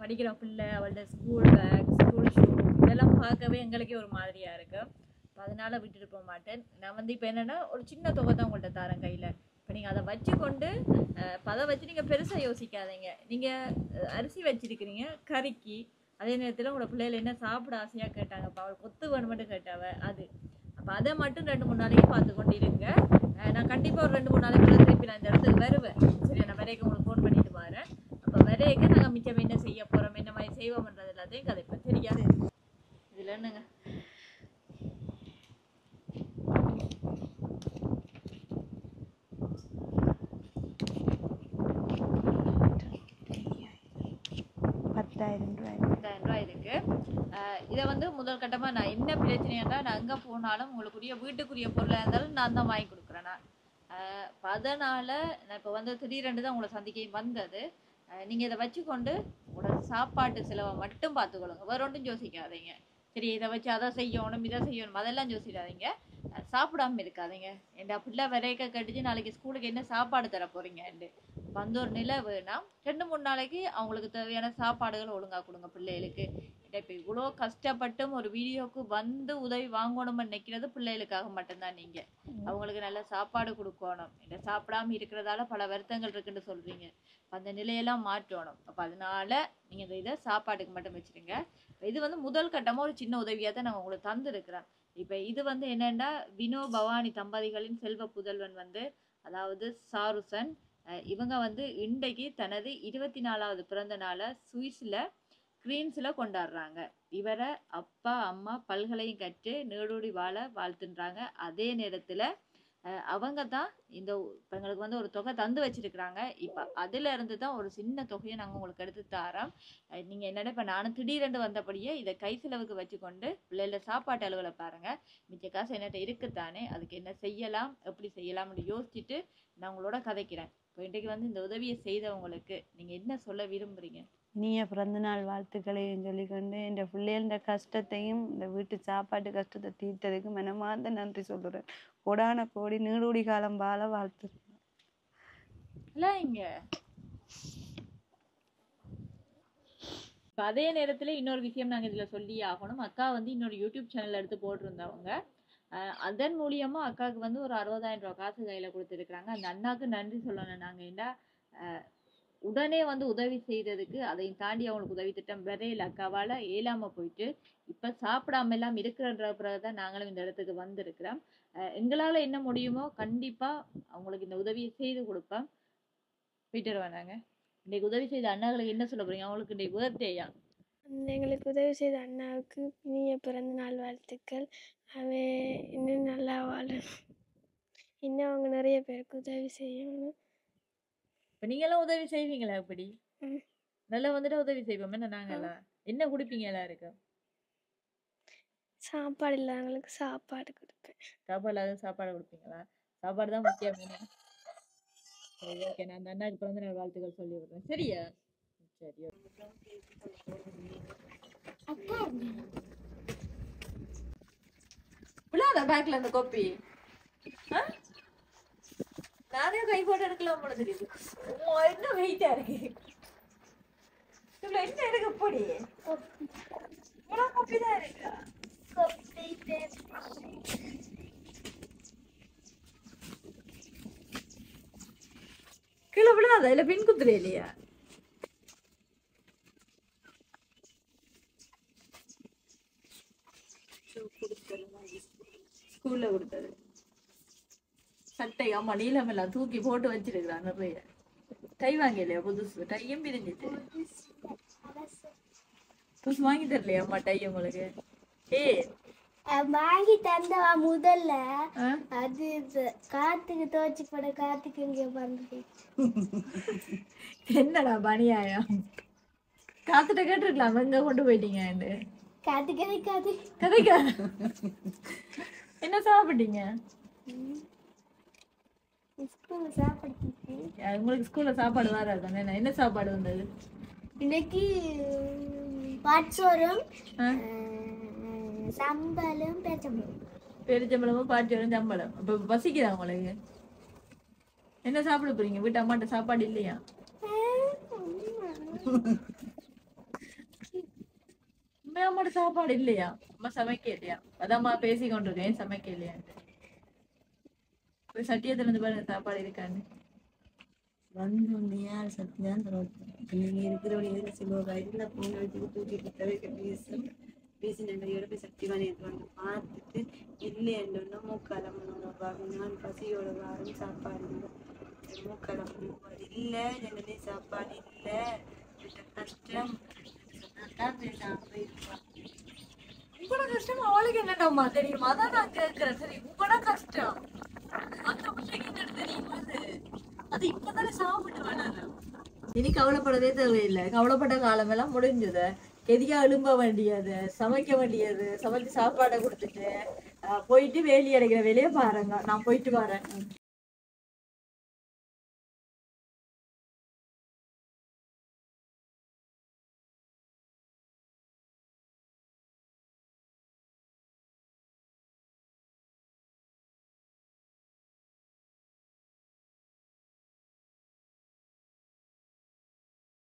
B: படிக்கிற பிள்ளை அவள்கிட்ட ஸ்கூல் பேக் ஸ்கூல் ஷூ இதெல்லாம் பார்க்கவே எங்களுக்கே ஒரு மாதிரியாக இருக்குது. அதனால் விட்டுட்டு போக மாட்டேன். நான் இப்போ என்னென்னா ஒரு சின்ன தொகை தான் உங்கள்கிட்ட தரேன் கையில். இப்போ நீங்கள் அதை வச்சு கொண்டு அதை வச்சு நீங்கள் பெருசாக யோசிக்காதீங்க. நீங்கள் அரிசி வச்சுருக்கிறீங்க கறிக்கு, அதே நேரத்தில் உங்களோட பிள்ளைகள் என்ன சாப்பிட ஆசையாக கேட்டாங்க, இப்போ அவள் கொத்து வேணுமென்று கேட்டாவ அது. அப்போ அதை மட்டும் 2-3 நாளைக்கு பார்த்து கொண்டு இருங்க. நான் கண்டிப்பாக ஒரு 2-3 நாளைக்குள்ள திருப்பி நான் இந்த இடத்துக்கு வருவேன். சரி, நான் வரைக்கும் உங்களுக்கு ஃபோன் பண்ணிட்டு வரேன். அப்போ வரைக்கும் நாங்கள் மிச்சம் என்ன செய்ய போகிறோம், என்ன மாதிரி செய்வோம்ன்றது எல்லாத்தையும் கதைப்பேன். சரியா? இதில் என்னங்க ₹10,000 இருக்கு. இதை முதல் கட்டமாக நான் என்ன பிரச்சனையா நான் எங்கே போனாலும் உங்களுக்குரிய வீட்டுக்குரிய பொருளாக இருந்தாலும் நான் தான் வாங்கி கொடுக்குறேன். நான் அதனால் நான் இப்போ திடீரென்று தான் உங்களை சந்திக்க வந்தது. நீங்கள் இதை வச்சுக்கொண்டு உங்களோட சாப்பாட்டு செலவை மட்டும் பார்த்துக்கொள்ளுங்க, வேற ஒன்றும் யோசிக்காதீங்க. சரி, இதை வச்சு அதை செய்யணும் இதை செய்யணும் அதெல்லாம் யோசிக்காதீங்க. சாப்பிடாம இருக்காதீங்க. என் பிள்ளை வரைக்க கட்டிச்சு நாளைக்கு ஸ்கூலுக்கு என்ன சாப்பாடு தர போறீங்கன்னு ஒரு நிலை வேணாம். 2-3 நாளைக்கு அவங்களுக்கு தேவையான சாப்பாடுகள் ஒழுங்கா கொடுங்க பிள்ளைகளுக்கு. இப்போ இவ்வளோ கஷ்டப்பட்டும் ஒரு வீடியோவுக்கு உதவி வாங்கணும்னு நினைக்கிறது பிள்ளைகளுக்காக மட்டும்தான். நீங்க அவங்களுக்கு நல்ல சாப்பாடு கொடுக்கணும். இந்த சாப்பிடாம இருக்கிறதால பல வருத்தங்கள் இருக்குன்னு சொல்றீங்க. அந்த நிலையெல்லாம் மாற்றணும். அப்போ அதனால நீங்க இதை சாப்பாட்டுக்கு மட்டும் வச்சிருங்க. இது முதல் கட்டமா ஒரு சின்ன உதவியா தான் நான் உங்களுக்கு தந்துருக்கிறேன். இப்ப இது வந்து என்னன்னா வினோ பவானி தம்பதிகளின் செல்வ புதல்வன் வந்து அதாவது சாருசன். இவங்க வந்து இன்றைக்கு தனது 24வது பிறந்த நாளை சுவிஸ்ல கிரீன்ஸ்ல கொண்டாடுறாங்க. இவரை அப்பா அம்மா பல்கலையும் கற்று நீடூடி வாழ வாழ்த்துன்றாங்க. அதே நேரத்துல அவங்க தான் இந்த எங்களுக்கு வந்து ஒரு தொகை தந்து வச்சிருக்கிறாங்க. இப்ப அதுல இருந்து தான் ஒரு சின்ன தொகையை நாங்க உங்களுக்கு எடுத்து தாரோம். நீங்க என்னடா இப்ப நானும் திடீரென்று வந்தபடியே இதை கை செலவுக்கு வச்சுக்கொண்டு பிள்ளைல சாப்பாட்டு அளவுல பாருங்க. மிச்ச காசு என்னட்ட இருக்குத்தானே, அதுக்கு என்ன செய்யலாம் எப்படி செய்யலாம்னு யோசிச்சுட்டு நான் உங்களோட கதைக்கிறேன். இப்போ இன்றைக்கு வந்து இந்த உதவியை செய்தவங்களுக்கு நீங்க என்ன சொல்ல விரும்புறீங்க?
A: இனிய பிறந்தநாள் வாழ்த்துக்களையும் சொல்லிக்கொண்டு இந்த பிள்ளைகள கஷ்டத்தையும் இந்த வீட்டு சாப்பாட்டு கஷ்டத்தை தீர்த்ததுக்கு மனமார்ந்த நன்றி சொல்லுறேன். கொடான கோடி நீடூடி காலம் வாழ வாழ்த்து.
B: இங்க அதே நேரத்துல இன்னொரு விஷயம் நாங்க இதுல சொல்லி ஆகணும். அக்கா வந்து இன்னொரு யூடியூப் சேனல் எடுத்து போட்டிருந்தவங்க. அதன் மூலியமா அக்காவுக்கு வந்து ஒரு 60,000 ரூபாய் காசு கையில கொடுத்துருக்காங்க. அந்த அண்ணாக்கு நன்றி சொல்லணும். நாங்க என்ன உடனே வந்து உதவி செய்ததுக்கு அதையும் தாண்டி அவங்களுக்கு உதவி திட்டம் வரையில் அக்காவால இயலாம போயிட்டு இப்ப சாப்பிடாம எல்லாம் இருக்கிறன்ற பிறகுதான் நாங்களும் இந்த இடத்துக்கு வந்திருக்கிறோம். எங்களால என்ன முடியுமோ கண்டிப்பா அவங்களுக்கு இந்த உதவியை செய்து கொடுப்போம். போயிட்டு வேணாங்க. இன்னைக்கு உதவி செய்த அண்ணாங்களுக்கு என்ன சொல்ல போறீங்க? அவங்களுக்கு இன்னைக்கு பர்த்டேயா?
C: எங்களுக்கு உதவி செய்த அண்ணாவுக்கு இனிய பிறந்த நாள் வாழ்த்துக்கள். அவன் இன்னும் நல்லா வாழணும். இன்னும் அவங்க நிறைய பேருக்கு உதவி செய்யணும்.
B: இப்ப நீங்க எல்லாம் உதவி செய்வீங்களா? எப்படி நல்லா வந்துட்டு உதவி செய்வோம். என்ன நாங்கெல்லாம் என்ன குடிப்பீங்க? எல்லாருக்கும்
C: சாப்பாடு இல்லாதவங்களுக்கு சாப்பாடு கொடுப்பேன்.
B: சாப்பாடு இல்லாத சாப்பாடு கொடுப்பீங்களா? சாப்பாடு தான் முக்கியம். சரி, ஓகே. நான் அந்த அண்ணாக்கு பிறந்த நாள் வாழ்த்துக்கள் சொல்லி விடுறேன். சரியா? சரி. விழாத பேக்ல அந்த கோப்பி நானே கை போட்டு எடுக்கலாம் போல தெரியுது. என்ன வெயிட்டா இருக்கு. என்ன இருக்கு பொடி? கோப்பி தான் இருக்கா? கீழே விழாத இல்ல பின் குத்துற இல்லையா? ஸ்கூல்ல கொடுத்தது சட்டை. ஆமா, நீளம் எல்லாம் தூக்கி போட்டு வச்சிருக்கிறான் நிறைய. டை வாங்கலையா? புதுசு டையும் பிரிஞ்சிட்டு. புதுசு வாங்கி தரலையா அம்மா டை உங்களுக்கு?
C: வாங்கி தந்தவா முதல்ல அது காத்துக்கு துவச்சி போட காத்துக்கு இங்க வந்து
B: என்னடா பனியாயா? காத்துட்ட கேட்டுருக்கலாம் எங்க கொண்டு போயிட்டீங்க?
C: காத்து கதைக்காது
B: கதைக்கா? என்ன சாப்பிட்டீங்க?
C: ஸ்கூல்ல சாப்பாடு.
B: உங்களுக்கு ஸ்கூல்ல சாப்பாடு வராது. என்ன சாப்பாடு வந்தது
C: இன்னைக்கு? பாட்சோறும் சம்பளம் பேச்சம்பளம்.
B: பெருச்சம்பளமும் பாட்டியோரும் சம்பளம். அப்ப பசிக்குதா உங்களுக்கு? என்ன சாப்பிட போறீங்க? வீட்டு அம்மாட்ட சாப்பாடு இல்லையா? அம்மாட்ட சாப்பாடு இல்லையா? அம்மா சமைக்க இல்லையா? அதாம்மா பேசி கொண்டிருக்கேன். சமைக்க இல்லையா? போய் சட்டியத்துல இருந்து பாருங்க சாப்பாடு இருக்கான்னு.
A: வந்தோன்னையா சத்தியான் நீங்க இருக்கிறவங்க சொல்லுவாங்க இல்ல போன வச்சுட்டு தூக்கிட்டு தவிர்க்க பேசி நன்றியோட போய் சக்திவான வந்து பார்த்துட்டு இல்லைன்னு மூக்காலம் நான் பசியோட வாரம் சாப்பாடு மூக்காலம் இல்லை என்னன்னே சாப்பாடு இல்லை கஷ்டம்
B: உங்களோட கஷ்டம் அவளுக்கு என்னடாமா தெரியுமா? அதான் நான் கேட்கிறேன். சரி, உங்களோட கஷ்டம் அந்த பிள்ளைக்கு தெரியுமா? அது இப்பதானே சாப்பிட்டு வேணாங்க. இனி கவலைப்படவே தேவையில்லை. கவலைப்பட்ட காலம் எல்லாம் முடிஞ்சது. எதியா எழும்ப வேண்டியது, சமைக்க வேண்டியது, சமைச்சு சாப்பாடை கொடுத்துட்டு போயிட்டு வேலி அடைக்கிற வேலையை பாருங்க. நான் போயிட்டு வரேன்.